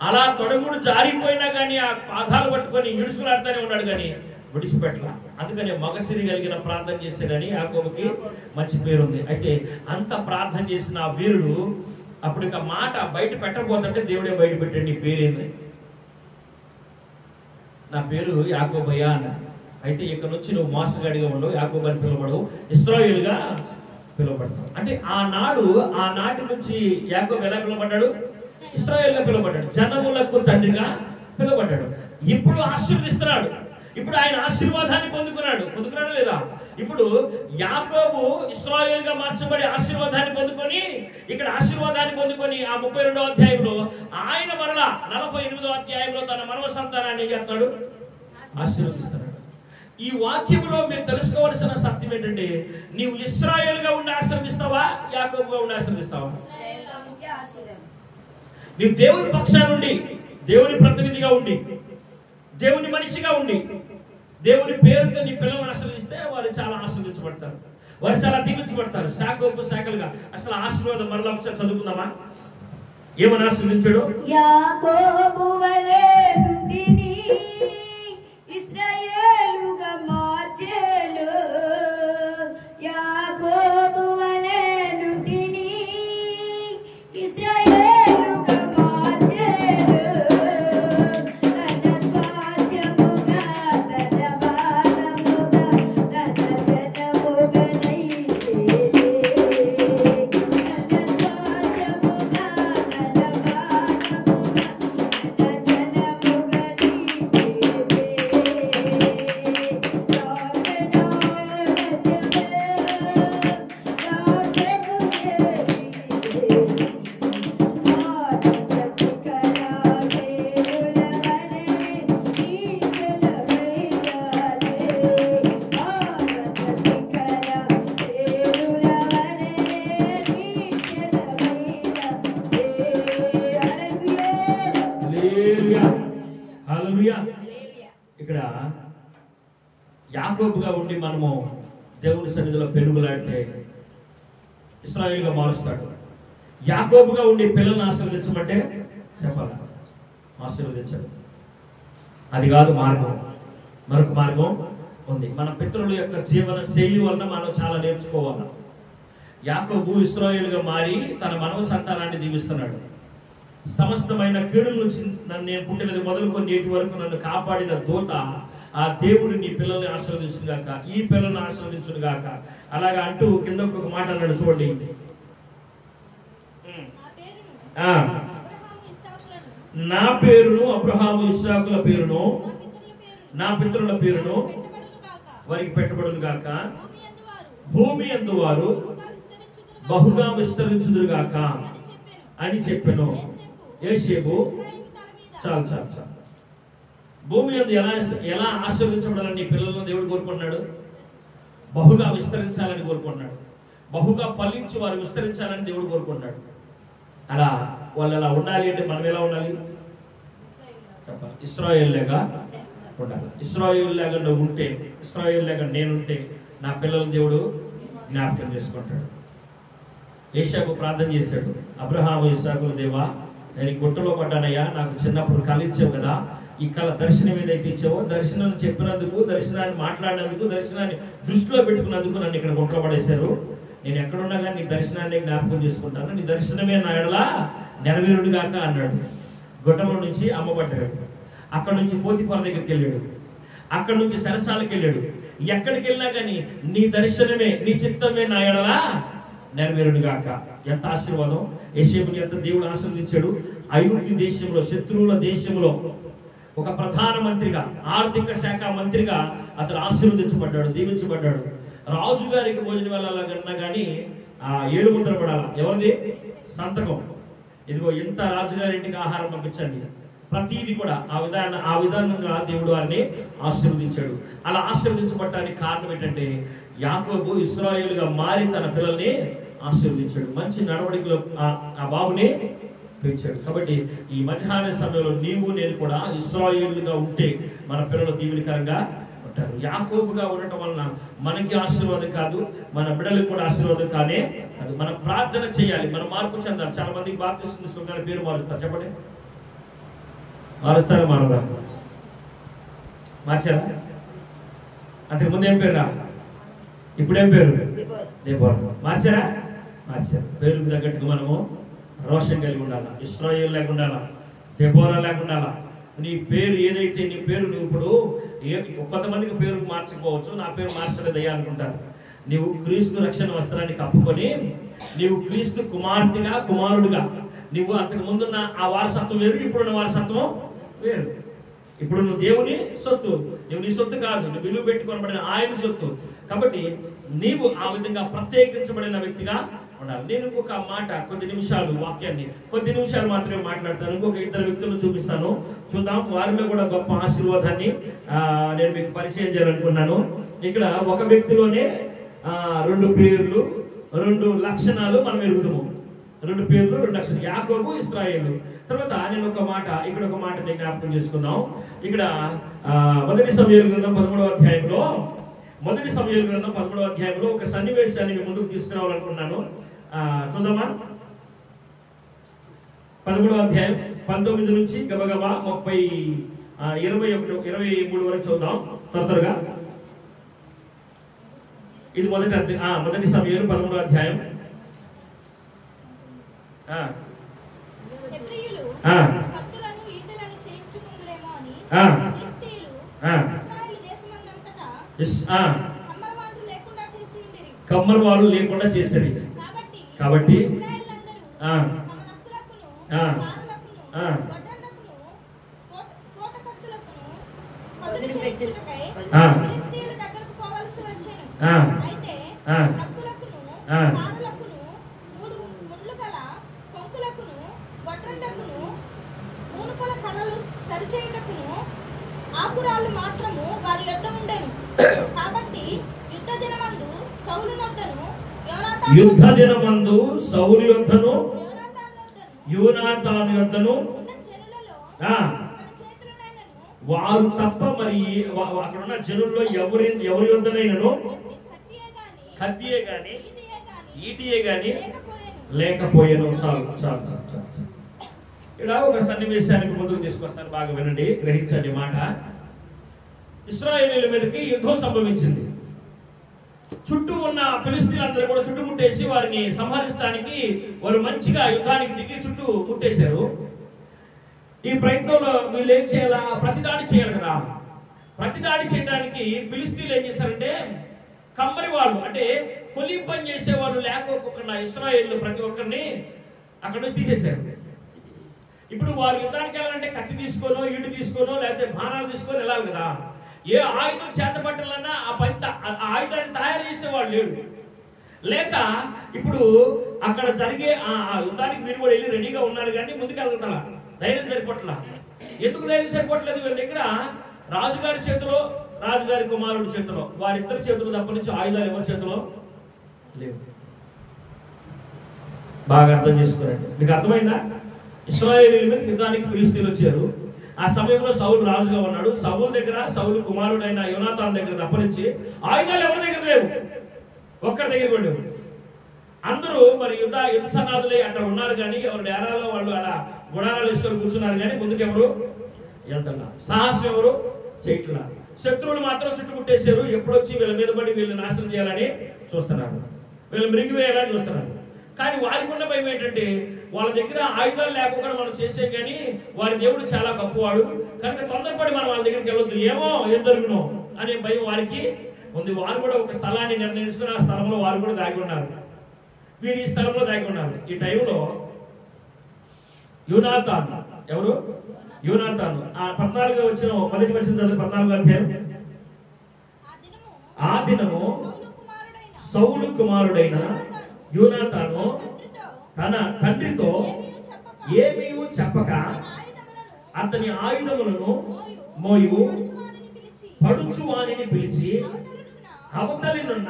అలా తొడగుడు జారిపోయినా కానీ ఆ పాదాలు పట్టుకొని ఇడుసులాడుతూనే ఉన్నాడు, కానీ విడిచిపెట్టలా. అందుకని మగసిరి కలిగిన ప్రార్థన చేశాడని యాకోబుకి మంచి పేరుంది. అయితే అంత ప్రార్థన చేసిన ఆ వీరుడు అప్పుడు ఇక మాట బయట పెట్టబోతుంటే దేవుడే బయట పెట్టాడు, నీ పేరేంది? నా పేరు యాకోబయ్యా అన్నాడు. అయితే ఇక్కడ నుంచి నువ్వు మోసగాడిగా ఉండవు, యాకోబు అని పిలువబడవు, ఇశ్రాయేలుగా పిలువబడతావు. అంటే ఆనాటి నుంచి యాకోబు ఎలా పిలువబడ్డాడు? ఇశ్రాయేలుగా పిలువబడ్డాడు, జనములకు తండ్రిగా పిలువబడ్డాడు. ఇప్పుడు ఆశీర్వదిస్తున్నాడు. ఇప్పుడు ఆయన ఆశీర్వాదాన్ని పొందుకున్నాడా లేదా? ఇప్పుడు యాకోబు ఇశ్రాయేలుగా మార్చబడి ఆశీర్వాదాన్ని పొందుకొని ఇక్కడ ఆశీర్వాదాన్ని పొందుకొని ఆ 32వ అధ్యాయంలో ఆయన మరలా 48వ అధ్యాయంలో తన మనవ సంతానాన్ని ఏం చేస్తాడు? ఆశీర్వదిస్తున్నాడు. ఈ వాక్యంలో మీరు తెలుసుకోవాల్సిన సత్యం ఏంటంటే, నీవు ఇశ్రాయేలుగా ఉండి ఆశీర్వదిస్తావా, యాకోబుగా ఉండి ఆశీర్వదిస్తావా? నీవు దేవుని పక్షాన ఉండి, దేవుని ప్రతినిధిగా ఉండి, దేవుని మనిషిగా ఉండి, దేవుని పేరుతో నీ పిల్లలను ఆశీర్వదిస్తే వారు చాలా ఆశీర్వించబడతారు, వారు చాలా దీవించబడతారు. శాఖలుగా అసలు ఆశీర్వాదం మరలా ఒకసారి చదువుకుందామా? ఏమని ఆశీర్వదించాడు? యాకోబు వలె నుండిని ఇశ్రాయేలుగా మార్చెను, యాకోబు వలె నుండిని ఇశ్రాయేలుగా మార్చెను, తన స్వాస్థ్యముగా తన భాగముగా తన జనముగా నైచేనే, తన స్వాస్థ్యముగా తన భాగముగా తన జనముగా ఇక్కడ యాకోబుగా ఉండి మనము దేవుని సన్నిధిలో పెరుగులాడితే ఇశ్రాయేలుగా మారుస్తాడు. యాకోబుగా ఉండి పిల్లల్ని ఆశీర్వదించమంటే చెప్పాలి, ఆశీర్వదించాడు. అది కాదు మార్గం, మరొక మార్గం ఉంది. మన పితరుల యొక్క జీవన శైలి వలన మనం చాలా నేర్చుకోవాలి. యాకోబు ఇశ్రాయేలుగా మారి తన మనవ సంతానాన్ని దీవిస్తున్నాడు. సమస్తమైన కీడుల నుంచి నేను పుట్టినది మొదలుకొని నేటి వరకు నన్ను కాపాడిన దూత ఆ దేవుడు నీ పిల్లల్ని ఆశీర్వదించును గాక, ఈ పిల్లల్ని ఆశీర్వదించును గాక. అలాగా అంటూ కింద ఒక మాట అన్నాడు చూడండి. నా పేరును అబ్రహాము ఇస్సాకుల పేరును నా పితరుల పేరును వారికి పెట్టబడును గాక, భూమి యందు వారు బహుగా విస్తరించుదురు గాక అని చెప్పెను. యోసేపు చాలు చాలు చాలు. భూమి యందు ఎలా ఆశీర్వదించబడాలని నీ పిల్లలను దేవుడు కోరుకున్నాడు? బహుగా విస్తరించాలని కోరుకున్నాడు. బహుగా ఫలించి వారు విస్తరించాలని దేవుడు కోరుకున్నాడు. అలా వాళ్ళు అలా ఉండాలి అంటే మనం ఎలా ఉండాలి చెప్పాలి? ఇశ్రాయేలుగా ఉండాలి. ఇశ్రాయేలుగా నువ్వు ఉంటే, ఇశ్రాయేలుగా నేనుంటే నా పిల్లలను దేవుడు జ్ఞాపకం చేసుకుంటాడు. యోసేపు ప్రార్థన చేశాడు, అబ్రహాము ఇస్సాకుల దేవా, నేను ఈ గుట్టలో పడ్డానయ్యా, నాకు చిన్నప్పుడు కళ ఇచ్చావు కదా, ఈ కళ దర్శనం ఏదైతే ఇచ్చావో దర్శనాన్ని చెప్పినందుకు, దర్శనాన్ని మాట్లాడినందుకు, దర్శనాన్ని దృష్టిలో పెట్టుకున్నందుకు నన్ను ఇక్కడ గుట్టలో పడేశారు. నేను ఎక్కడున్నా కానీ నీ దర్శనాన్ని జ్ఞాపకం చేసుకుంటాను, నీ దర్శనమే నా ఎడల నెరవేరుడు గాక అన్నాడు. గుట్టలో నుంచి అమ్మబడ్డాడు. అక్కడ నుంచి పోతిఫర్ దగ్గరికి వెళ్ళాడు. అక్కడి నుంచి సరసాలకు వెళ్ళాడు. ఎక్కడికి వెళ్ళినా కానీ నీ దర్శనమే, నీ చిత్తమే నా ఎడల నెరవేరుడు గాక. ఎంత ఆశీర్వాదం! యోసేపుని ఎంత దేవుడు ఆశీర్వదించాడు. ఐగుప్తు దేశంలో, శత్రువుల దేశంలో ఒక ప్రధానమంత్రిగా, ఆర్థిక శాఖ మంత్రిగా అతను ఆశీర్వదించబడ్డాడు, దీవించబడ్డాడు. రాజుగారికి భోజనం వెళ్ళాలన్నా కానీ ఆ ఏడు ముద్ర పడాల. ఎవరిది? సంతకం. ఇదిగో ఇంత రాజుగారింటికి ఆహారం పంపించండి. ప్రతిదీ కూడా ఆ విధానంగా దేవుడు వారిని ఆశీర్వదించాడు. అలా ఆశీర్వదించబడటానికి కారణం ఏంటంటే యాకోబు ఇశ్రాయేలుగా మారి తన పిల్లల్ని ఆశీర్వదించాడు. మంచి నడవడికలో ఆ బాబుని పెంచాడు. కాబట్టి ఈ మధ్యాహ్న సమయంలో నీవు నేను కూడా ఇశ్రాయేలుగా ఉంటే మన పిల్లలు దీవెనకరంగా ఉంటారు. యాకోబుగా ఉండటం వలన మనకి ఆశీర్వాదం కాదు, మన బిడ్డలకు కూడా ఆశీర్వాదం కానే అది. మనం ప్రార్థన చేయాలి, మనం మార్పు చెందాలి. చాలా మందికి బాప్తిస్మం తీసుకున్న పేరు మారుస్తారు. చెప్పండి, మారుస్తారా? మారదా? మార్చారా? అంతకు ముందు ఏం పేరు రా? ఇప్పుడేం పేరు? దేబోరా. మార్చారా? మార్చారు. పేరుకు తగ్గట్టుగా మనము రోషం కలిగి ఉండాలా. ఇశ్రాయేలు లేకుండా ఉండాలా, దెబోరా లేకుండా ఉండాలా. నీ పేరు ఏదైతే, నీ పేరు నువ్వు ఇప్పుడు కొంతమందికి పేరు మార్చుకోవచ్చు, నా పేరు మార్చలేదయ్యా అనుకుంటారు. నీవు క్రీస్తు రక్షణ వస్త్రాన్ని కప్పుకొని నీవు క్రీస్తు కుమార్తెగా, కుమారుడుగా, నువ్వు అంతకు ముందున్న ఆ వారసత్వం వేరు, ఇప్పుడున్న వారసత్వం వేరు. ఇప్పుడు నువ్వు దేవుని సొత్తు, నువ్వు నీ సొత్తు కాదు, నువ్వు విలువ పెట్టుకొనబడిన ఆయన సొత్తు. కాబట్టి నీవు ఆ విధంగా ప్రత్యేకించబడిన వ్యక్తిగా ఉండాలి. నేను ఇంకొక మాట, కొద్ది నిమిషాలు వాక్యాన్ని కొద్ది నిమిషాలు మాత్రమే మాట్లాడతాను. ఇంకొక ఇద్దరు వ్యక్తులను చూపిస్తాను, చూద్దాం. వారిలో కూడా గొప్ప ఆశీర్వాదాన్ని నేను మీకు పరిచయం చేయాలనుకున్నాను. ఇక్కడ ఒక వ్యక్తిలోనే రెండు పేర్లు, రెండు లక్షణాలు మనం ఎరుగుతాము. రెండు పేర్లు, రెండు లక్షణాలు. యాకోబు, ఇశ్రాయేలు. తర్వాత నేను ఒక మాట, ఇక్కడ ఒక మాట జ్ఞాపకం చేసుకుందాం. ఇక్కడ మొదటి సమూయేలు గ్రంథం 13వ అధ్యాయంలో, మొదటి సమూయేలు గ్రంథం 13వ అధ్యాయంలో ఒక సన్నివేశాన్ని ముందుకు తీసుకురావాలనుకున్నాను. చూద్దామా? 13వ అధ్యాయం 19 నుంచి గబగబా 23 వరకు చూద్దాం త్వరగా. ఇది మొదటి సమూయేలు 13వ అధ్యాయం. కమ్మర వాళ్ళు లేకుండా చేసేది. కాబట్టి ఆకురాలు మాత్రము వారి యొద్ద ఉండెను. కాబట్టి యుద్ధ దినమందు సౌలు యొద్దను యోనాతాను యొద్దను వారు తప్ప మరి అక్కడ ఉన్న జనుల్లో ఎవరి యొద్దనైనను కత్తియే గాని ఈటియే గాని లేకపోయాను. చాలు చాలు చాలు చాలు. ఇలా ఒక సన్నివేశానికి ముందుకు తీసుకొస్తాను, బాగా వినండి, గ్రహించండి మాట. ఇశ్రాయేలీయుల మీదకి యుద్ధం సంభవించింది. చుట్టూ ఉన్న ఫిలిష్తీయులందరూ కూడా చుట్టుముట్టేసి వారిని సంహరించడానికి వారు మంచిగా యుద్ధానికి దిగి చుట్టూ ముట్టేశారు. ఈ ప్రయత్నంలో వీళ్ళు ఏం చేయాలా? ప్రతిదాడి చేయాలి కదా. ప్రతిదాడి చేయడానికి ఫిలిష్తీయులు ఏం చేశారంటే కమ్మరి వాళ్ళు, అంటే కొలి పని చేసేవాళ్ళు లేకపోకుండా ఇశ్రాయేలు ప్రతి ఒక్కరిని అక్కడ నుంచి తీసేశారు. ఇప్పుడు వారు యుద్ధానికి వెళ్ళాలంటే కత్తి తీసుకోనో ఈడు తీసుకోనో లేకపోతే బాణాలు తీసుకొని వెళ్ళాలి కదా. ఏ ఆయుధం చేత పట్టాలన్నా ఆ ఆయుధాన్ని తయారు చేసేవాళ్ళు లేడు. లేక ఇప్పుడు అక్కడ జరిగే ఆ యుద్ధానికి వీరు కూడా వెళ్ళి రెడీగా ఉన్నారు కానీ ముందుకు వెళ్తారా ధైర్యం సరిపోట్ల. ఎందుకు ధైర్యం సరిపోవట్లేదు? వీళ్ళ దగ్గర రాజుగారి చేతిలో, రాజుగారి కుమారుడి చేతిలో, వారిద్దరి చేతులు తప్ప నుంచి ఆయుధాలు ఎవరి చేతిలో లేవు. బాగా అర్థం చేసుకోరండి. మీకు అర్థమైందా? ఇశ్రాయేలీయుల మీద యుద్ధానికి ఫిలిష్తీయులు వచ్చారు. ఆ సమయంలో సౌలు రాజుగా ఉన్నాడు. సౌలు దగ్గర, సౌలు కుమారుడైన యోనాతాను దగ్గర తప్పనించి ఆయుధాలు ఎవరి దగ్గర లేవు, ఒక్కరి దగ్గర కూడా లేవు. అందరూ మరి యుద్ధ సన్నాదులే అట్లా ఉన్నారు కానీ ఎవరు డేరాలో వాళ్ళు అలా గుడారాలు వేసుకొని కూర్చున్నారు కానీ ముందుకు ఎవరు వెళ్తున్నారు, సాహసం ఎవరు చేయట్లేదు. శత్రువులు మాత్రం చుట్టుముట్టేశారు. ఎప్పుడొచ్చి వీళ్ళ మీద పడి వీళ్ళని నాశనం చేయాలని చూస్తున్నారు, వీళ్ళు మృంగివేయాలని చూస్తున్నారు. కానీ వారికి ఉన్న భయం ఏంటంటే వాళ్ళ దగ్గర ఆయుధాలు లేకుండా మనం చేసాం కానీ వారి దేవుడు చాలా గొప్పవాడు కనుక తొందరపడి మనం వాళ్ళ దగ్గరికి వెళ్ళొద్దు, ఏమో ఏం జరుగునో అనే భయం వారికి ఉంది. వారు కూడా ఒక స్థలాన్ని నిర్ణయించుకుని ఆ స్థలంలో వారు కూడా దాగి ఉన్నారు. వీరు ఈ స్థలంలో దాగి ఉన్నారు. ఈ టైంలో యోనాతాను, ఎవరు? యోనాతాను. ఆ 14వ వచ్చిన మొదటి వచ్చిన 14వ అధ్యాయం. ఆ దినము సౌలు కుమారుడైన యోనాతాను తన తండ్రితో ఏమీ చెప్పక అతని ఆయుధములను మోయు పడుచు వానిని పిలిచి అవతలినున్న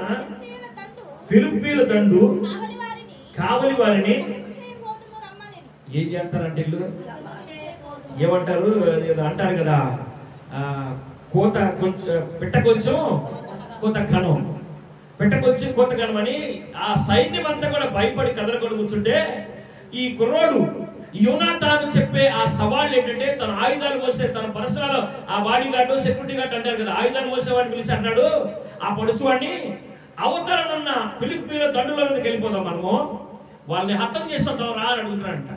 ఫిలిష్తీయుల దండు కావలి వారిని ఏం చేస్తారంటే ఇల్లు ఏమంటారు అంటారు కదా, కోత కొంచెం పిట్ట కొంచెం కోత కణం, పెట్టకొచ్చి కోత కణం అని ఆ సైన్యం అంతా కూడా భయపడి కదలకొని కూర్చుంటే ఈ కుర్రోడు యోనాతాను చెప్పే ఆ సవాళ్ళు ఏంటంటే తన ఆయుధాలు మోసే తన పరిసరాలు ఆ బాడీ గార్డు సెక్యూరిటీ గార్డు అంటారు కదా, ఆయుధాలు మోసేవాడిని పిలిచి అన్నాడు ఆ పడుచువాడిని అవతలనున్న ఫిలిష్తీయుల దండుల మీదకి వెళ్ళిపోదాం, మనము వాళ్ళని హతం చేస్తుంటాం రా అని అడుగుతున్నాడంట.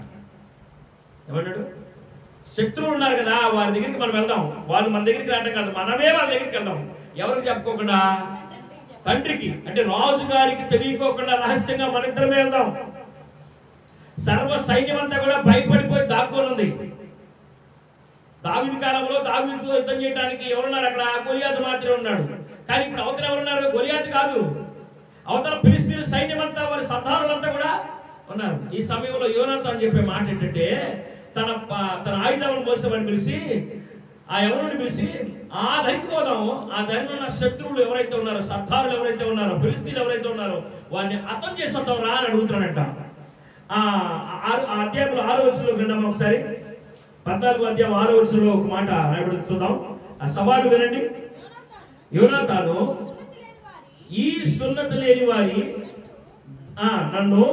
ఏమన్నాడు? శత్రువులు ఉన్నారు కదా వారి దగ్గరికి మనం వెళ్దాం, వాళ్ళు మన దగ్గరికి రావడం కాదు, మనమే వాళ్ళ దగ్గరికి వెళ్దాం. ఎవరికి చెప్పుకోకుండా? తండ్రికి, అంటే రాజు గారికి తెలియకోకుండా రహస్యంగా మన ఇద్దరమే వెళ్దాం. సర్వ సైన్యం అంతా కూడా భయపడిపోయి దాక్కొని ఉంది. దావీదు కాలంలో దావీదుతో యుద్ధం చేయడానికి ఎవరున్నారు అక్కడ? గొలియాతు మాత్రమే ఉన్నాడు. కానీ ఇప్పుడు అవతల ఎవరున్నారు? గొలియాతు కాదు, అవతల ఫిలిష్తీయుల సైన్యం అంతా, వారి సర్దారులంతా కూడా ఉన్నారు. ఈ సమయంలో యోనాతాను చెప్పే మాట ఏంటంటే తన ఆయుధాలను మోసేవాడిని పిలిచి, ఆ ఎవరిని పిలిచి ఆ ధరికి పోదాము, ఆ ధరిలో ఉన్న శత్రువులు ఎవరైతే ఉన్నారో, సర్దారులు ఎవరైతే ఉన్నారో, ఫిలిష్తీయులు ఎవరైతే ఉన్నారో వారిని హతం చేసేద్దాం రా అని అడుగుతున్నాడంట. ఆ అధ్యాయంలో 6వ వచనంలో విన్నాము ఒకసారి. 14వ అధ్యాయం 6వ వచనంలో ఒక మాట రాయబడి చూద్దాం. ఆ సవాలు వినండి. యోనాతాను ఈ సున్నతి లేని వారి నన్ను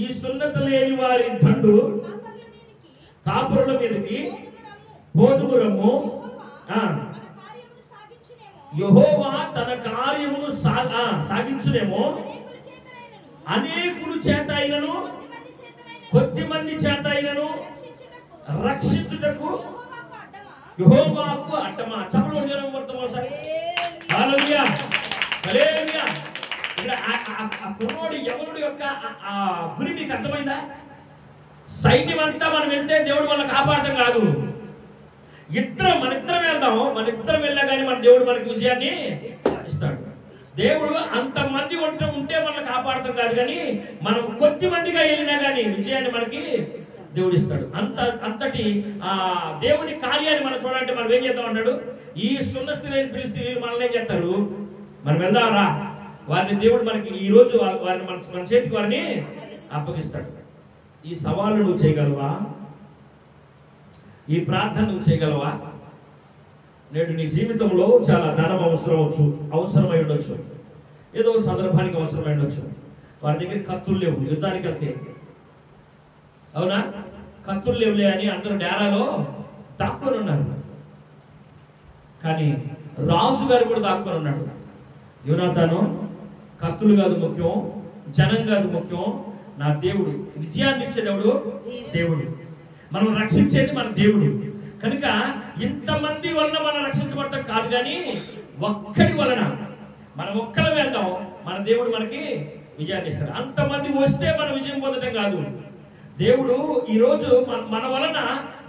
ఈ సున్నతి లేని వారి దండు కాపురుల మీదకి పోదుమురము, యెహోవా తన కార్యమును సాగించునేమో, అనేకులు చేత అయినను కొద్ది మంది చేత అయినను రక్షించుటకు యెహోవాకు అడ్డమా. చప్పట్లు జనం వర్తమానసారి. హల్లెలూయా, హల్లెలూయా. ఇక్కడ ఆ కుర్రోడు ఎవరుడు యొక్క ఆ గురి మీకు అర్థమైందా? సైన్యం అంతా మనం వెళ్తే దేవుడు మనల్ని కాపాడతాం కాదు, మన ఇద్దరం వెళ్దాం. మన ఇద్దరం వెళ్ళా కానీ మన దేవుడు మనకి విజయాన్ని ఇస్తాడు. దేవుడు అంతమంది ఉంటే మనల్ని కాపాడతాం కాదు, కానీ మనం కొద్ది మందిగా వెళ్ళినా కానీ విజయాన్ని మనకి దేవుడు ఇస్తాడు. అంతటి ఆ దేవుని కార్యాన్ని మనం చూడాలంటే మనం ఏం చేద్దాం అన్నాడు? ఈ సున్నతి లేని ఫిలిష్తీయులు మనల్ని ఏం చేస్తారు? మనం వెళ్దాం రా, వారిని దేవుడు మనకి ఈ రోజు వారిని మన చేతికి వారిని అప్పగిస్తాడు. ఈ సవాలు నువ్వు చేయగలవా? ఈ ప్రార్థన నువ్వు చేయగలవా? నేడు నీ జీవితంలో చాలా ధనం అవసరమై ఉండొచ్చు, ఏదో సందర్భానికి అవసరమై ఉండొచ్చు. వారి దగ్గర కత్తులు లేవు, యుద్ధానికి వెళ్తే అవునా, కత్తులు లేవులే అని అందరూ డేరాలో దాక్కొని ఉన్నారు. కానీ రాజు గారు కూడా దాక్కొని ఉన్నాడు. యోనాతాను కత్తులు కాదు ముఖ్యం, జనం కాదు ముఖ్యం, నా దేవుడు. విజయాన్ని ఇచ్చేది ఎవడు? దేవుడు. మనం రక్షించేది మన దేవుడు. కనుక ఇంతమంది వలన మనం రక్షించబడతాం కాదు, కానీ ఒక్కడి వలన మనం ఒక్కరు వెళ్దాం, మన దేవుడు మనకి విజయాన్ని ఇస్తాడు. అంతమంది వస్తే మనం విజయం పొందడం కాదు. దేవుడు ఈరోజు మన వలన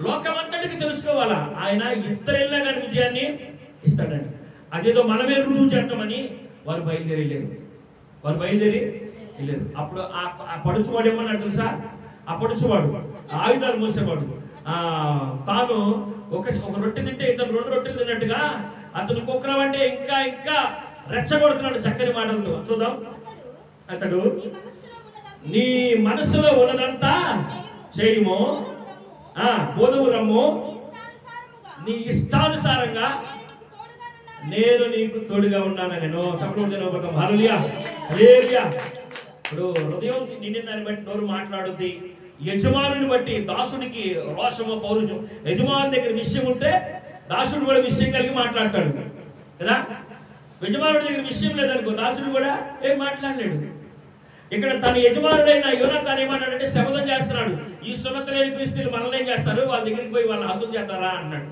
లోకమంతటికి తెలుసుకోవాలా, ఆయన ఇద్దరు వెళ్ళినా కానీ విజయాన్ని ఇస్తాడండి. అదేదో మనమే రుజువు చేద్దామని వారు బయలుదేరి వెళ్ళారు. అప్పుడు ఆ పడుచువాడు ఏమన్నాడు తెలుసా? ఆ పడుచువాడు ఆయుధాలు మోసేవాడు తాను ఒక రొట్టె తింటే ఇతను 2 రొట్టెలు తిన్నట్టుగా అతను కుక్కరం అంటే ఇంకా రెచ్చగొడుతున్నాడు చక్కని మాటలతో. చూద్దాం. అతడు నీ మనసులో ఉన్నదంతా చేయము, పోదువు రమ్ము, నీ ఇష్టానుసారంగా నేను నీకు తోడుగా ఉన్నాను. నేను చెప్పడం హల్లెలూయా హల్లెలూయా. ఇప్పుడు హృదయం నిండిన దాన్ని బట్టి నోరు మాట్లాడుద్ది. యజమానుని బట్టి దాసుడికి రోషము పౌరుషం. యజమాని దగ్గర విషయం ఉంటే దాసుడు కూడా విషయం కలిగి మాట్లాడతాడు కదా. యజమానుడి దగ్గర విషయం లేదనుకో దాసుడు కూడా ఏం మాట్లాడలేడు. ఇక్కడ తన యజమానుడైన యోనాతాను ఏమన్నాడంటే శపథం చేస్తున్నాడు, ఈ సున్నత లేని పరిస్థితులు మనల్ని ఏం చేస్తారు, వాళ్ళ దగ్గరికి పోయి వాళ్ళని హతం చేస్తారా అన్నాడు.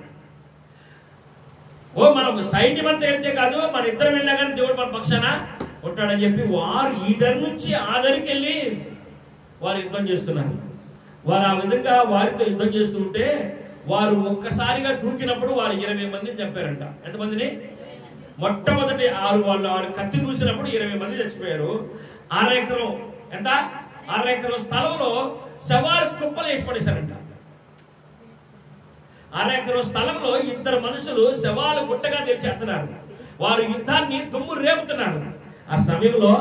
మనం సైన్యం అంతా వెళ్తే కాదు, మన ఇద్దరం వెళ్ళినా కానీ దేవుడు మన పక్షాన ఉంటాడని చెప్పి వారు ఈ దరి నుంచి ఆ దరికి వెళ్ళి వారు యుద్ధం చేస్తున్నారు. వారు ఆ విధంగా వారితో యుద్ధం చేస్తూ ఉంటే వారు ఒక్కసారిగా దూకినప్పుడు వారు 20 మందిని చంపారంట. ఎంతమందిని? మొట్టమొదటి వాడు కత్తి దూసినప్పుడు 20 మంది చచ్చిపోయారు. 6 ఎకరం ఎంత? 6 ఎకరం స్థలంలో శవాలు కుప్పలు వేసి పడేశారంట. 6 ఎకరం స్థలంలో 2 మనుషులు శవాలు గుట్టగా తెచ్చేస్తున్నారు. వారు యుద్ధాన్ని దుమ్ము రేపుతున్నారు. ఆ సమయంలో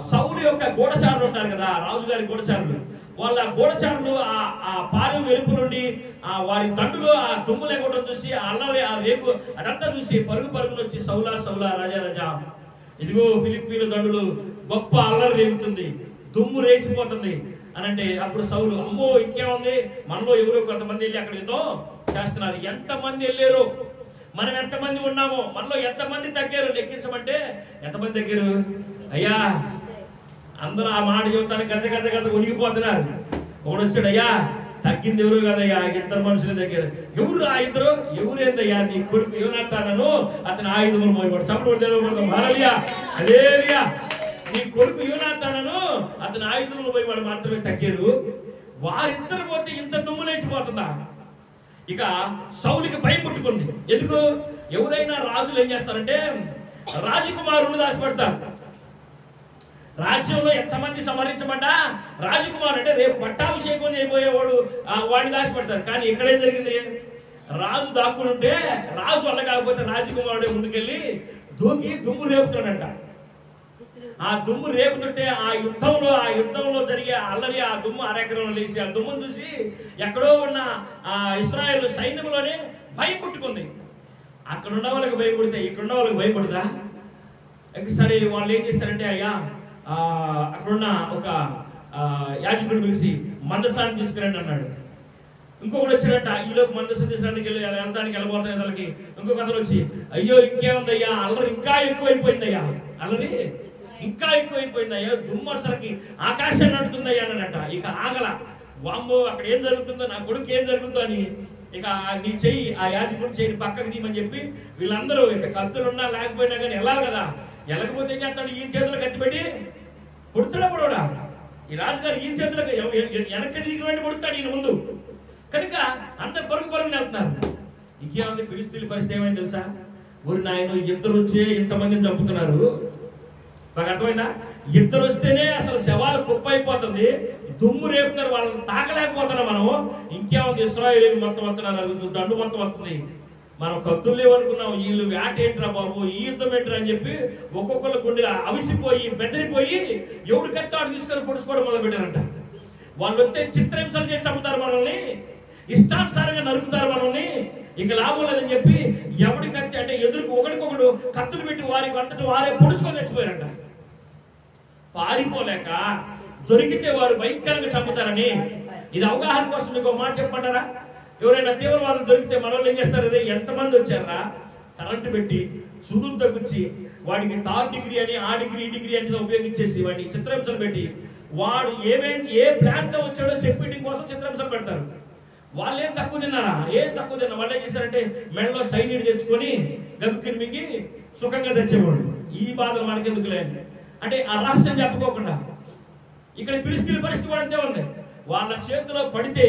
సౌలు యొక్క గూఢచారులు ఉంటారు కదా, రాజుగారి గూఢచారులు, వాళ్ళ గూఢచారులు ఆ పాలెం వెలుపు నుండి వారి తండ్రులు ఆ దుమ్ము లేకపోవడం చూసి అల్లరి ఆ రేపు అదంతా చూసి పరుగును వచ్చి సౌలా రాజా, ఇదిగో ఫిలిప్పీల దండులు గొప్ప అల్లరి రేగుతుంది, దుమ్ము రేచిపోతుంది అని అంటే అప్పుడు సౌలు అమ్మో ఇంకేముంది, మనలో ఎవరో కొంతమంది వెళ్ళి అక్కడ యుద్ధం చేస్తున్నారు. ఎంతమంది వెళ్ళారు, మనం ఎంతమంది ఉన్నామో, మనలో ఎంతమంది తగ్గారు లెక్కించమంటే ఎంతమంది తగ్గారు? అయ్యా అందరూ ఆ మాట చెబుతాను గద ఉనిగిపోతున్నారు. ఒకడు వచ్చాడు, అయ్యా తగ్గింది ఎవరు కదయ్యా, 2 మనుషుల దగ్గర. ఎవరు ఆ 2? ఎవరేందయ్యా? నీ కొడుకు యోనాతాను, అతను ఆయుధములు మోయబడు. చప్పుడు హల్లెలూయా హల్లెలూయా. నీ కొడుకు యోనాతాను, అతను ఆయుధములు మోయబడు మాత్రమే తగ్గారు. వారిద్దరు పోతే ఇంత దుమ్ము లేచిపోతుందా? ఇక సౌలుకి భయం పుట్టుకుంది. ఎందుకు? ఎవరైనా రాజులు ఏం చేస్తారంటే రాజకుమారుని దాచిపెడతారు. రాజ్యంలో ఎంతమంది సంహరించబడ్డా రాజకుమారు అంటే రేపు పట్టాభిషేకం చేయబోయేవాడు వాడిని దాచిపెడతారు. కానీ ఇక్కడేం జరిగింది? రాజు దాక్కునుంటే రాజు వల్ల కాకపోతే రాజకుమారుడే ముందుకెళ్ళి దూకి దుమ్ము రేపుతాడంట. ఆ దుమ్ము రేపుతుంటే ఆ యుద్ధంలో జరిగే అల్లరి, ఆ దుమ్ము 6 ఎకరంలో లేచి ఆ దుమ్మును చూసి ఎక్కడో ఉన్న ఆ ఇశ్రాయేలు సైన్యంలోనే భయం పుట్టుకుంది. అక్కడ ఉన్న వాళ్ళకి భయపడితే ఇక్కడ ఉన్న వాళ్ళకి భయపడదా? సరే వాళ్ళు ఏం చేశారంటే, అయ్యా అక్కడున్న ఒక యాజకుడు పిలిచి మందసాన్ని తీసుకురండి అన్నాడు. ఇంకొకటి వచ్చాడంట, ఈలోపు మందసం తీసుకురానికి వెళ్తానికి వెళ్ళబోతున్న వాళ్ళకి ఇంకొక అతను వచ్చి, అయ్యో ఇంకేముందయ్యా, అల్లరి ఇంకా ఎక్కువైపోయిందయ్యా, దుమ్ము అసలుకి ఆకాశాన్ని నడుతుందయ్యా అన్నట. ఇక ఆగల, వామ్మో అక్కడ ఏం జరుగుతుందో, నా కొడుకు ఏం జరుగుతుందో అని ఇక నీ చెయ్యి, ఆ యాజకుడు చెయ్యి పక్కకు తీయమని చెప్పి వీళ్ళందరూ ఇక కత్తులున్నా లేకపోయినా కానీ వెళ్ళాలి కదా. వెళ్ళకపోతే ఏం చేస్తాడు? ఈ చేతులు కత్తి పెట్టి పుడతాడా పుడవడా? ఈ రాజుగారు ఈ చేతులకు వెనక్కి దిగినట్టు పుడతాడు ఈయన ముందు. కనుక అందరు పరుగుని వెళ్తున్నారు. ఇంకేముంది? ఫిలిష్తీయుల పరిస్థితి ఏమైంది తెలుసా? ఊరి నాయన 2 వచ్చే ఇంతమందిని చంపుతున్నారు. మాకు అర్థమైందా? 2 వస్తేనే అసలు శవాలు కుప్ప అయిపోతుంది, దుమ్ము రేపుతారు, వాళ్ళని తాకలేకపోతున్నాం మనం. ఇంకేముంది? ఇశ్రాయేలీయులు మొత్తం వస్తున్నారు, దండు మొత్తం వస్తుంది. మనం కత్తులు లేవనుకున్నాం, వీళ్ళు వేట ఏంట్రా బాబు, ఈ యుద్ధం ఏంట్రా అని చెప్పి ఒక్కొక్కరు గుండె అవిసిపోయి బెదిరిపోయి ఎవడు కత్తాడు తీసుకొని పొడుచుకోవడం మొదలు పెట్టారంట. వాళ్ళు వస్తే చిత్రహింసలు చేసి చంపుతారు మనల్ని, ఇష్టానుసారంగా నరుకుతారు మనల్ని, ఇక లాభం లేదని చెప్పి ఎవడి కత్తి అంటే ఎదురుకు ఒకడికొకడు కత్తులు పెట్టి వారికి అంతటి వారే పొడుచుకొని చచ్చిపోయారంట. పారిపోలేక దొరికితే వారు భయంకరంగా చంపుతారని. ఇది అవగాహన కోసం మీకు మాట చెప్పమంటారా? ఎవరైనా తీవ్రవాదులు దొరికితే మనల్ని ఏం చేస్తారు? ఎంతమంది వచ్చారా, కరెంటు పెట్టి సుదులు తగ్గుచ్చి వాడికి థర్డ్ డిగ్రీ అని ఆ డిగ్రీ ఈ డిగ్రీ అనేది ఉపయోగించేసి వాడిని చిత్రహింసలు పెట్టి వాడు ఏ ప్లాన్ తో వచ్చాడో చెప్పడం కోసం చిత్రహింసలు పెడతారు. వాళ్ళు ఏం తక్కువ తిన్నారా? ఏం తక్కువ తిన్నా వాళ్ళు ఏం చేశారంటే మెడలో సైనిడ్ తెచ్చుకొని గబుక్కిని మింగి సుఖంగా తెచ్చేవాడు. ఈ బాధలు మనకెందుకు లేదు అంటే ఆ రహస్యం చెప్పుకోకుండా ఇక్కడ ఫిలిష్తీయుల పరిస్థితి కూడా అంతే ఉంది. వాళ్ళ చేతిలో పడితే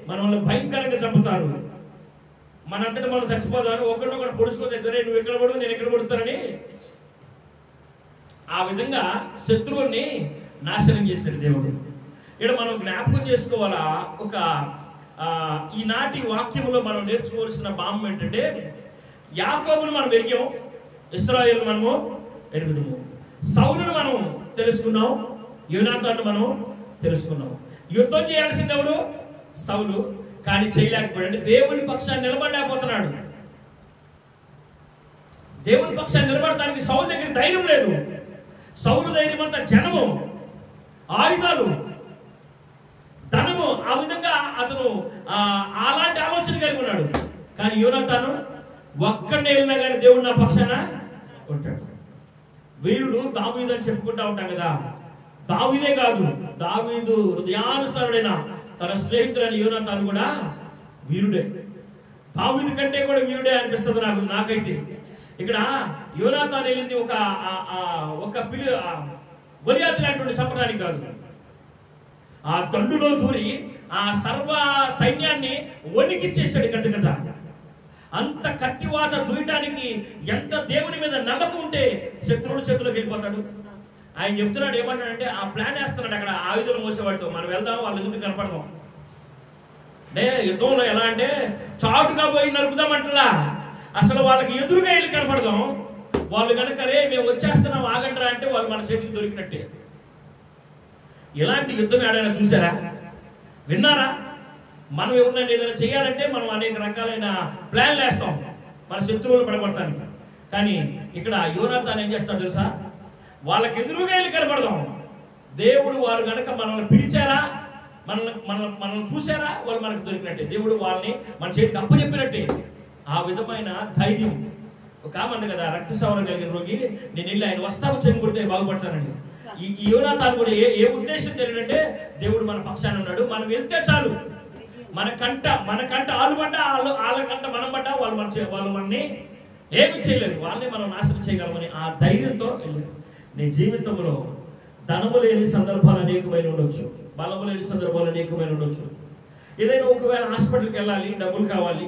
మనల్ని భయంకరంగా చంపుతారు, మనంతటా మనం చచ్చిపోతామని ఒకరినొకరు పొడుచుకొని నువ్వు ఎక్కడ పడు నేను ఎక్కడ పడుతానని ఆ విధంగా శత్రువుల్ని నాశనం చేశాడు దేవుడు. ఇక్కడ మనం జ్ఞాపకం చేసుకోవాలా, ఒక ఈనాటి వాక్యంలో మనం నేర్చుకోవాల్సిన భావం ఏంటంటే యాకోబును మనం ఎరిగాం, ఇశ్రాయేలును మనము ఎరుగుదాము, సౌలును మనం తెలుసుకున్నాం, యోనాతాను మనం తెలుసుకున్నాం. యుద్ధం చేయాల్సింది ఎవరు? సౌలు. కానీ చేయలేకపోయాడు. దేవుని పక్షాన్ని నిలబడలేకపోతున్నాడు. దేవుని పక్షాన్ని నిలబడటానికి సౌలు దగ్గర ధైర్యం లేదు. సౌలు ధైర్యం అంతా జనము, ఆయుధాలు, ధనము. ఆ విధంగా అతను అలాంటి ఆలోచన కలిగి ఉన్నాడు. కానీ యోనాతాను ఒక్కడే వెళ్ళినా కానీ దేవుడు నా పక్షాన ఉంటాడు. వీరుడు దావీదు అని చెప్పుకుంటా ఉంటాం కదా, దావీదే కాదు, దావీదు హృదయానుసారుడైన తన స్నేహితుడైన యోనాతాను కూడా వీరుడే. దావీదు కంటే కూడా వీరుడే అనిపిస్తుంది నాకైతే. ఇక్కడ యోనాతాను వెళ్ళింది ఒక గొలియాతు లాంటి చంపడానికి కాదు, ఆ దండులో దూరి ఆ సర్వ సైన్యాన్ని వణికిచ్చేసాడు గజగజ. అంత కత్తివాత దూయటానికి ఎంత దేవుని మీద నమ్మకం ఉంటే శత్రువుడు చేతిలోకి వెళ్ళిపోతాడు. ఆయన చెప్తున్నాడు, ఏమంటాడంటే ఆ ప్లాన్ వేస్తున్నాడు అక్కడ ఆయుధాలు మోసేవాడితో, మనం వెళ్దాం వాళ్ళ ఎదురు కనపడదాం. అంటే యుద్ధంలో ఎలా అంటే చాటుగా పోయి నరుకుదామంటలా, అసలు వాళ్ళకి ఎదురుగా వెళ్ళి కనపడదాం. వాళ్ళు కనుక రే మేము వచ్చేస్తున్నాం ఆగండ్రా అంటే వాళ్ళు మన చేతికి దొరికినట్టే. ఇలాంటి యుద్ధం ఏడైనా చూసారా? విన్నారా? మనం ఏమన్నా ఏదైనా చేయాలంటే మనం అనేక రకాలైన ప్లాన్లు వేస్తాం మన శత్రువులు పడగొడటానికి. కానీ ఇక్కడ యోనాతాను ఏం చేస్తాడు తెలుసా? వాళ్ళకి ఎదురుగా వెళ్ళి కనపడదాం. దేవుడు వారు కనుక మనల్ని పిలిచారా, మనల్ని చూసారా, వాళ్ళు మనకు దొరికినట్టే. దేవుడు వాళ్ళని మన చేతికి అప్పచెప్పినట్టే. ఆ విధమైన ధైర్యం. ఒక ఆమె కదా, రక్తస్రావం కలిగిన రోగి, నేను వెళ్ళి ఆయన వస్తావు చెంగు కొడితే బాగుపడతానని. ఈ యోనాతాను కూడా ఏ ఉద్దేశం తెలియదంటే దేవుడు మన పక్షాన ఉన్నాడు, మనం వెళ్తే చాలు, మన కంట ఆలు పడ్డా వాళ్ళ కంట మనం పడ్డా వాళ్ళు మనని ఏమి చేయలేరు, వాళ్ళని మనం నాశనం చేయగలమని ఆ ధైర్యంతో వెళ్ళారు. నీ జీవితంలో ధనము లేని సందర్భాలు అనేకమైన ఉండొచ్చు, బలము లేని సందర్భాలు అనేకమైన ఉండొచ్చు. ఏదైనా ఒకవేళ హాస్పిటల్కి వెళ్ళాలి, డబ్బులు కావాలి.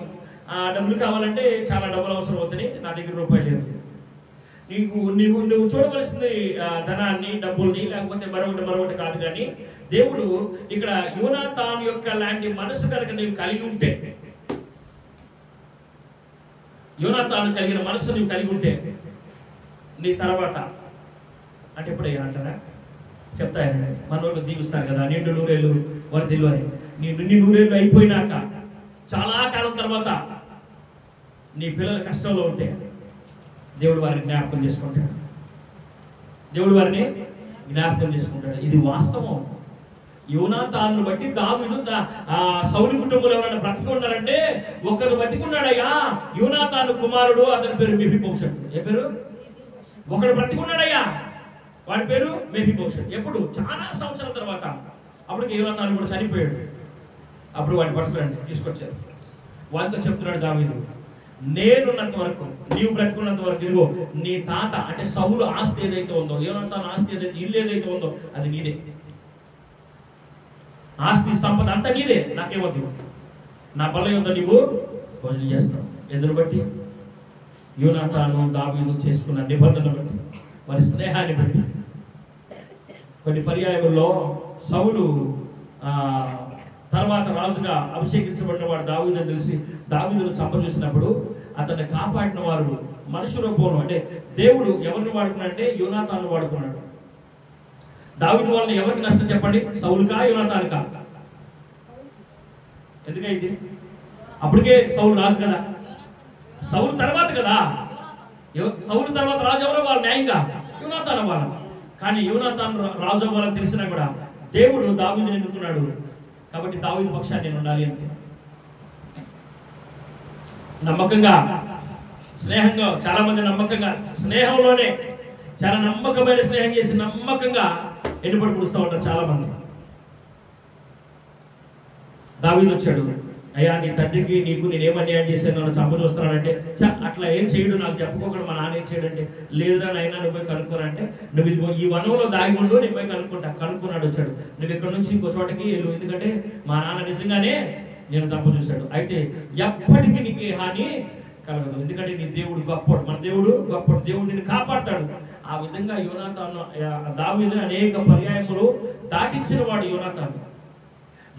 ఆ డబ్బులు కావాలంటే చాలా డబ్బులు అవసరం అవుతుంది, నా దగ్గర రూపాయి లేదు. నువ్వు చూడవలసింది ధనాన్ని, డబ్బుల్ని, లేకపోతే మరొకటి కాదు. కానీ దేవుడు ఇక్కడ యోనాతాను యొక్క లాంటి మనసు కనుక నీవు కలిగి ఉంటే, యోనాతాను కలిగిన మనసు నీవు కలిగి ఉంటే నీ తర్వాత అంటే ఇప్పుడు ఏమంటారా చెప్తాయని మనోళ్ళు దీవిస్తారు కదా, నిండు నూరేళ్ళు వరదిల్లు అని. నిండు నూరేళ్ళు అయిపోయినాక చాలా కాలం తర్వాత నీ పిల్లల కష్టంలో ఉంటే దేవుడు వారిని జ్ఞాపకం చేసుకుంటాడు. దేవుడు వారిని జ్ఞాపకం చేసుకుంటాడు. ఇది వాస్తవం. యోనాతాను బట్టి దావీదు సౌలు కుటుంబంలో ఎవరైనా బ్రతికి ఉన్నారంటే ఒకరు బ్రతికున్నాడయ్యా, యోనాతాను కుమారుడు, అతని పేరు మెఫీబోషెత్. ఏ పేరు? ఒకడు బ్రతికున్నాడయ్యా, వాడి పేరు మెఫీబోషెత్. ఎప్పుడు? చాలా సంవత్సరాల తర్వాత. అప్పటికి యోనాతాను కూడా చనిపోయాడు. అప్పుడు వాడిని పట్టుకురండి, తీసుకొచ్చారు. వాళ్ళతో చెప్తున్నాడు దావీదు, నేనున్నంత వరకు, నీవు బ్రతుకున్నంత వరకు, ఇదిగో నీ తాత అంటే సౌలు ఆస్తి ఏదైతే ఉందో, యోనాతాను ఆస్తి ఏదైతే, ఇల్లు ఏదైతే ఉందో అది నీదే. ఆస్తి సంపద అంతా నీదే, నాకేమొద్దు. నా బల యొద్ద నీవు భోజనం చేస్తావు. ఎదురు బట్టి యోనాతాను దావీదు చేసుకున్న నిబంధన బట్టి, వారి స్నేహాన్ని బట్టి, కొన్ని పర్యాయముల్లో సౌలు తర్వాత రాజుగా అభిషేకించబడిన వాడు దావీదు అని తెలిసి దావీదును చంపజేసినప్పుడు అతన్ని కాపాడిన వారు మనుషు రూపంలో, అంటే దేవుడు ఎవరిని వాడుకున్నాడు అంటే యోనాతాను వాడుకున్నాడు. దావీదు వలన ఎవరికి నష్టం చెప్పండి? సౌలుకా యోనాతానుకా? ఎందుకైతే అప్పటికే సౌలు రాజు కదా, సౌలు తర్వాత కదా, సౌలు తర్వాత రాజు ఎవరో వాళ్ళు న్యాయంగా యోనాతాను అవ్వాలి. కానీ యోనాతాను రాజు అవ్వాలని తెలిసినా కూడా దేవుడు దావీదుని ఎన్నుకున్నాడు. కాబట్టి దావీదు పక్షాన్ని నేను ఉండాలి అంటే నమ్మకంగా, స్నేహంగా, చాలా మంది నమ్మకంగా స్నేహంలోనే చాలా నమ్మకమైన స్నేహం చేసి నమ్మకంగా ఎన్నిపడి పుడుస్తూ ఉంటారు చాలా మంది. దావీదు వచ్చాడు, అయ్యా నీ తండ్రికి నీకు నేనేం అన్యాయం చేశాను, నన్ను చంప చూస్తున్నానంటే అట్లా ఏం చేయడు, నాకు చెప్పుకోకుండా మా నాన్న ఏం చేయడంటే, లేదురా నాయనా నువ్వు పోయి కనుక్కోనంటే, నువ్వు ఇదిగో ఈ వనంలో దాగి ఉండు, నేను పోయి కనుక్కున్నాడు. వచ్చాడు, నువ్వు ఇక్కడ నుంచి ఇంకో చోటకి వెళ్ళు, ఎందుకంటే మా నాన్న నిజంగానే నేను తప్పు చూశాడు, అయితే ఎప్పటికీ నీకు హాని కలగదు, ఎందుకంటే నీ దేవుడు గొప్పడు, మన దేవుడు గొప్పడు, దేవుడు నిన్ను కాపాడతాడు. ఆ విధంగా యోనాతాను దావీదు అనేక పర్యాయములు దాటించిన వాడు యోనాతాను.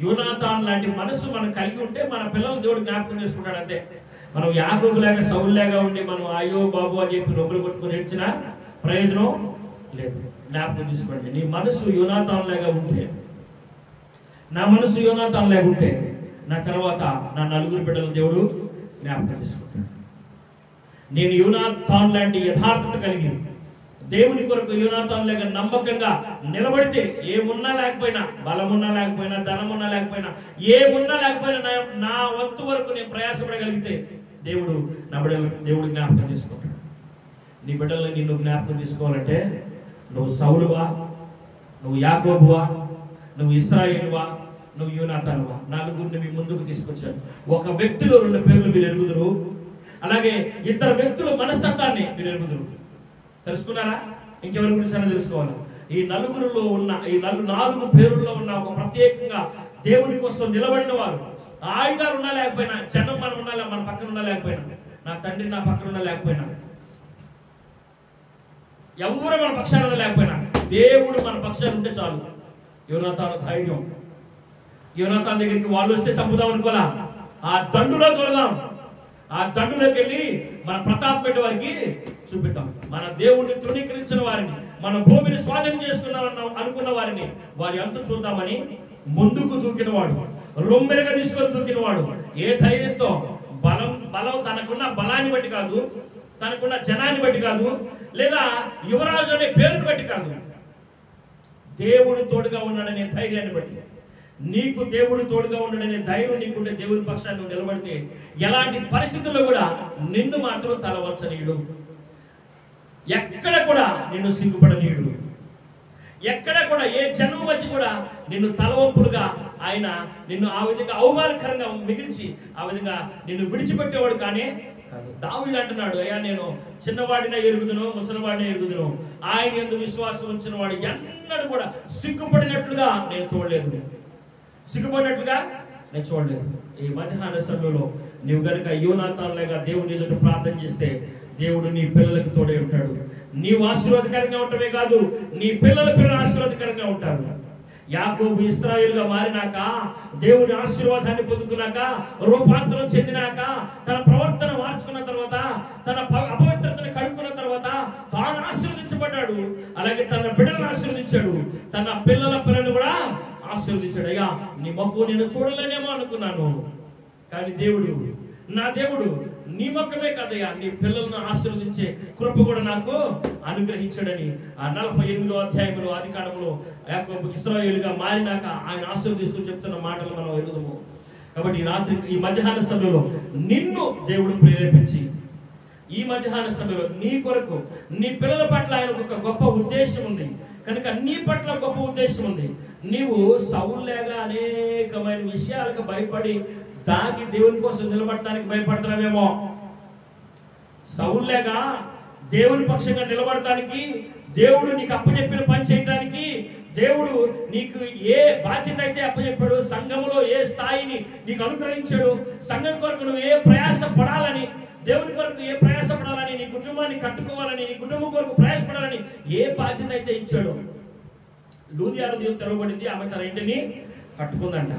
యోనాతాను లాంటి మనసు మనం కలిగి ఉంటే మన పిల్లలు దేవుడు జ్ఞాపకం చేసుకుంటాడు. అంతే, మనం యాకోబు లాగా సౌలులాగా ఉండి మనం అయ్యో బాబు అని చెప్పి రొమ్ములు కొట్టుకుని ఏడ్చిన ప్రయోజనం లేదు. జ్ఞాపకం తీసుకోండి, నీ మనసు యోనాతాను లాగా ఉంటే, నా మనసు యోనాతాను లాగా ఉంటే నా తర్వాత నా నలుగురు బిడ్డలు దేవుడు జ్ఞాపకం చేసుకుంటాడు. నేను యోనాతాను లాంటి యథార్థత కలిగి దేవుని కొరకు యోనాతాను లాగా నమ్మకంగా నిలబడితే, ఏమున్నా లేకపోయినా, బలమున్నా లేకపోయినా, ధనమున్నా లేకపోయినా, ఏమున్నా లేకపోయినా నా వంతు వరకు నేను ప్రయాసపడగలిగితే దేవుడు నా బిడ్డలు దేవుడు జ్ఞాపకం చేసుకుంటాడు. నీ బిడ్డల్ని నిన్ను జ్ఞాపకం చేసుకోవాలంటే నువ్వు సౌలువా, నువ్వు యాకోబువా, నువ్వు ఇశ్రాయేలువా, నువ్వు యోనాతానువా, నలుగురిని మీ ముందుకు తీసుకొచ్చాను. ఒక వ్యక్తిలో 2 పేర్లు మీరు ఎరుగుదురు, అలాగే ఇద్దరు వ్యక్తుల మనస్తత్వాన్ని మీరు ఎరుగుదురు. తెలుసుకున్నారా? ఇంకెవరి గురించి అని తెలుసుకోవాలి. ఈ నలుగురులో ఉన్న ఈ 4 పేరుల్లో ఉన్న ఒక ప్రత్యేకంగా దేవుని కోసం నిలబడిన వారు, ఆయుధాలు ఉన్నా లేకపోయినా, జనం మనం ఉన్నా మన పక్కన ఉన్నా లేకపోయినా, నా తండ్రి నా పక్కన ఉన్నా లేకపోయినా, ఎవరు మన పక్షాన లేకపోయినా, దేవుడు మన పక్షాన ఉంటే చాలు. యోనాతాను ధైర్యం. యోనాతాను దగ్గరికి వాళ్ళు వస్తే చంపుదాం అనుకోలా, ఆ దండులో తొలదాం, ఆ దండులోకి వెళ్ళి మన ప్రతాప్ పెట్టే వారికి చూపిద్దాం. మన దేవుణ్ణి తృణీకరించిన వారిని, మన భూమిని స్వాధీనం చేసుకున్నాం అనుకున్న వారిని, వారి అంతు చూద్దామని ముందుకు దూకినవాడు, రొమ్మెరగా తీసుకొని దూకినవాడు. ఏ ధైర్యంతో? బలం తనకున్న బలాన్ని బట్టి కాదు, తనకున్న జనాన్ని బట్టి కాదు, లేదా యువరాజు అనే పేరుని బట్టి కాదు, దేవుడు తోడుగా ఉన్నాడనే ధైర్యాన్ని బట్టి. నీకు దేవుడు తోడుగా ఉన్నాడనే ధైర్యం నీకుంటే, దేవుని పక్షాన్ని నువ్వు నిలబడితే ఎలాంటి పరిస్థితుల్లో కూడా నిన్ను మాత్రం తలవంచనీయుడు, ఎక్కడ కూడా నిన్ను సిగ్గుపడనీయుడు, ఎక్కడ కూడా ఏ జన్మ వచ్చి కూడా నిన్ను తలవంపులుగా ఆయన నిన్ను ఆ విధంగా అవమానకరంగా మిగిల్చి ఆ విధంగా నిన్ను విడిచిపెట్టేవాడు కానీ కాదు. దావీదు అంటున్నాడు, అయ్యా నేను చిన్నవాడినే ఎరుగుదును, ముసలివాడినే ఎరుగుదును, ఆయన యందు విశ్వాసం ఉంచిన వాడు ఎన్నడూ కూడా సిగ్గుపడినట్లుగా నేను చూడలేదు, సిగ్గుపడినట్లుగా నేను చూడలేదు. ఈ మధ్యాహ్న సమయంలో నీవు గనుక యోనాతానులాగా దేవుని ఎదుట ప్రార్థన చేస్తే దేవుడు నీ పిల్లలకు తోడే ఉంటాడు. నీవు ఆశీర్వాదకరంగా ఉండటమే కాదు, నీ పిల్లల ఆశీర్వాదకరంగా ఉంటారు. యాకోబు ఇశ్రాయేలుగా మారినాక, దేవుని ఆశీర్వాదాన్ని పొందుకున్నాక, రూపాంతరం చెందినాక, తన ప్రవర్తన మార్చుకున్న తర్వాత, తన అపవిత్రతను కడుక్కున్న తర్వాత తాను ఆశీర్వదించబడ్డాడు. అలాగే తన బిడ్డలను ఆశీర్వదించాడు, తన పిల్లలను కూడా ఆశీర్వదించాడు. అయ్యా నీ మొక్కు నేను చూడలేనేమో అనుకున్నాను, కానీ దేవుడు, నా దేవుడు నీ మొక్కమే కదయ్యా, నీ పిల్లలను ఆశీర్వదించే కృప కూడా నాకు అనుగ్రహించాడని ఆ 48వ అధ్యాయంలో ఆదికాండములో యాకోబు ఇశ్రాయేలుగా మారినాక ఆయన ఆశీర్వదిస్తూ చెప్తున్న మాటలు మనం ఎరుగుదాము. కాబట్టి ఈ రాత్రి, ఈ మధ్యాహ్న సమయంలో నిన్ను దేవుడు ప్రేరేపించి, ఈ మధ్యాహ్న సమయంలో నీ కొరకు, నీ పిల్లల పట్ల ఆయనకు ఒక గొప్ప ఉద్దేశం ఉంది కనుక నీ పట్ల గొప్ప ఉద్దేశం ఉంది. నీవు సౌలులాగా అనేకమైన విషయాలకు భయపడి దాగి దేవుని కోసం నిలబడటానికి భయపడుతున్నావేమో. సౌలులాగా దేవుని పక్షంగా నిలబడటానికి, దేవుడు నీకు అప్పచెప్పిన పని చేయడానికి, దేవుడు నీకు ఏ బాధ్యత అయితే అప్పచెప్పాడు, సంఘములో ఏ స్థాయిని నీకు అనుగ్రహించాడు, సంఘం కొరకు నువ్వు ఏ ప్రయాస పడాలని, దేవుని కొరకు ఏ ప్రయాసపడాలని, నీ కుటుంబాన్ని కట్టుకోవాలని, నీ కుటుంబం కొరకు ప్రయాసపడాలని ఏ బాధ్యత అయితే ఇచ్చాడు. లూదియా హృదయం తెరవబడింది, ఆమె తన ఇంటిని కట్టుకుందంట.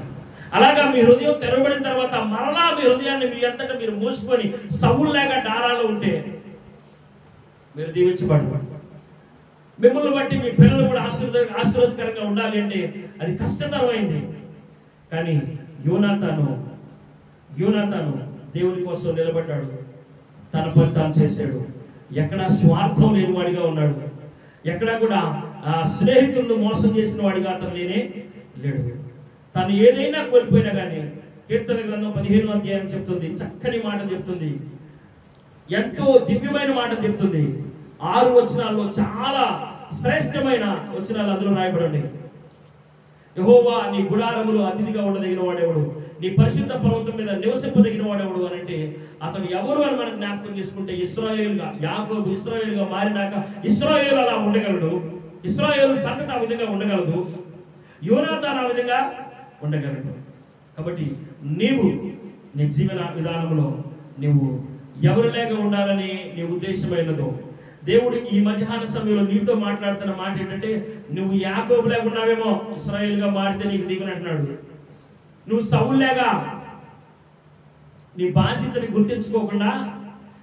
అలాగా మీ హృదయం తెరవబడిన తర్వాత మరలా మీ హృదయాన్ని మీ అంతటా మీరు మూసుకొని సౌలులాగా డారాలో ఉంటే మీరు దీవించబడరు. మిమ్మల్ని బట్టి మీ పిల్లలు కూడా ఆశీర్వాదకరంగా ఉండాలి అంటే అది కష్టతరమైంది. కానీ యోనాతాను దేవుని కోసం నిలబడ్డాడు, తన పని తాను చేశాడు. ఎక్కడా స్వార్థం లేని వాడిగా ఉన్నాడు, ఎక్కడా కూడా ఆ స్నేహితులను మోసం చేసిన వాడిగా అతను లేడు. తను ఏదైనా కోల్పోయినా కానీ కీర్తన గ్రంథం 15వ అధ్యాయం చెప్తుంది, చక్కని మాట చెప్తుంది, ఎంతో దివ్యమైన మాట చెప్తుంది. 6 వచనాల్లో చాలా శ్రేష్టమైన వచనాలు అందులో రాయబడి. యెహోవా నీ గుడారములో అతిథిగా ఉండదగిన వాడెవడు, నీ పరిశుద్ధ పర్వతం మీద నివసింపదగిన వాడెవడు అని అంటే అతను ఎవరు అని మనం జ్ఞాపకం చేసుకుంటే ఇశ్రాయేలుగా, యాకోబు ఇశ్రాయేలుగా మారినాక ఇశ్రాయేలు అలా ఉండగలడు, ఇశ్రాయేలు సంతతి ఆ విధంగా ఉండగలదు, యోనాతాన్ ఆ విధంగా ఉండగలడు. కాబట్టి నీవు నీ జీవన విధానంలో నువ్వు ఎవరు లేక ఉండాలని నీ ఉద్దేశమైనదో దేవుడు ఈ మధ్యాహ్న సమయంలో నీతో మాట్లాడుతున్న మాట ఏంటంటే, నువ్వు యాకోబు లేక ఉన్నావేమో, ఇశ్రాయేలుగా మారితే నీకు దీవెన అంటున్నాడు. నువ్వు సౌలులాగా నీ బాధ్యతని గుర్తించుకోకుండా,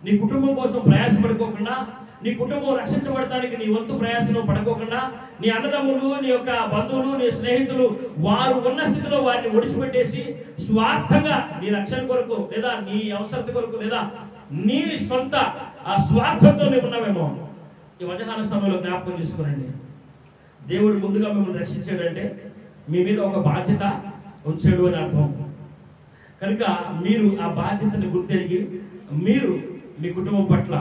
నీ కుటుంబం కోసం ప్రయాసపడుకోకుండా, నీ కుటుంబం రక్షించబడటానికి నీ వంతు ప్రయాసం పడుకోకుండా, నీ అన్నదమ్ములు, నీ యొక్క బంధువులు, నీ స్నేహితులు వారు ఉన్న స్థితిలో వారిని ఒడిచిపెట్టేసి స్వార్థంగా నీ రక్షణ కొరకు లేదా నీ అవసరత కొరకు లేదా నీ సొంత ఆ స్వార్థంతో నువ్వు ఉన్నావేమో, ఈ మధ్యాహ్న సమయంలో జ్ఞాపకం చేసుకోనండి. దేవుడు ముందుగా మిమ్మల్ని రక్షించాడంటే మీ మీద ఒక బాధ్యత ఉంచాడు అని అర్థం. కనుక మీరు ఆ బాధ్యతని గుర్తెరిగి మీరు మీ కుటుంబం పట్ల,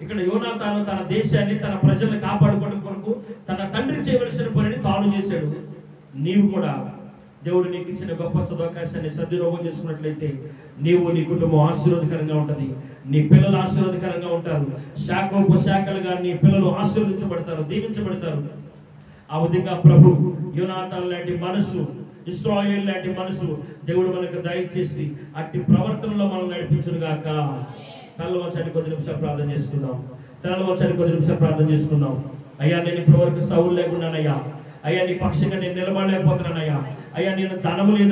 ఇక్కడ యోనాతాను తన దేశాన్ని తన ప్రజల్ని కాపాడుకోవడం కొరకు తన తండ్రి చేయవలసిన పనిని తాను చేశాడు. నీవు కూడా దేవుడు నీకు ఇచ్చిన గొప్ప సదవకాశాన్ని సద్వినియోగం చేసుకున్నట్లయితే నీవు నీ కుటుంబం ఆశీర్వాదకరంగా ఉంటుంది, నీ పిల్లలు ఆశీర్వాదకరంగా ఉంటారు, శాఖోపశాఖలుగా నీ పిల్లలు ఆశీర్వదించబడతారు, దీవించబడతారు. ఆ విధంగా ప్రభు యోనాతాను లాంటి మనసు, ఇశ్రాయేలు లాంటి మనసు దేవుడు మనకు దయచేసి అట్టి ప్రవర్తనలో మనం నడిపించును గాక. తలలో వచ్చానికి కొద్ది నిమిషాలు ప్రార్థన చేసుకుందాం. తలలో వచ్చానికి కొద్ది నిమిషాలు ప్రార్థన చేసుకుందాం. అయ్యా నేను ఇప్పటి వరకు సౌలు లేకున్నానయ్యా, అయ్యా నీ పక్షంగా నేను నిలబడలేకపోతున్నానయ్యా, అయ్యా నేను ధనము లేదు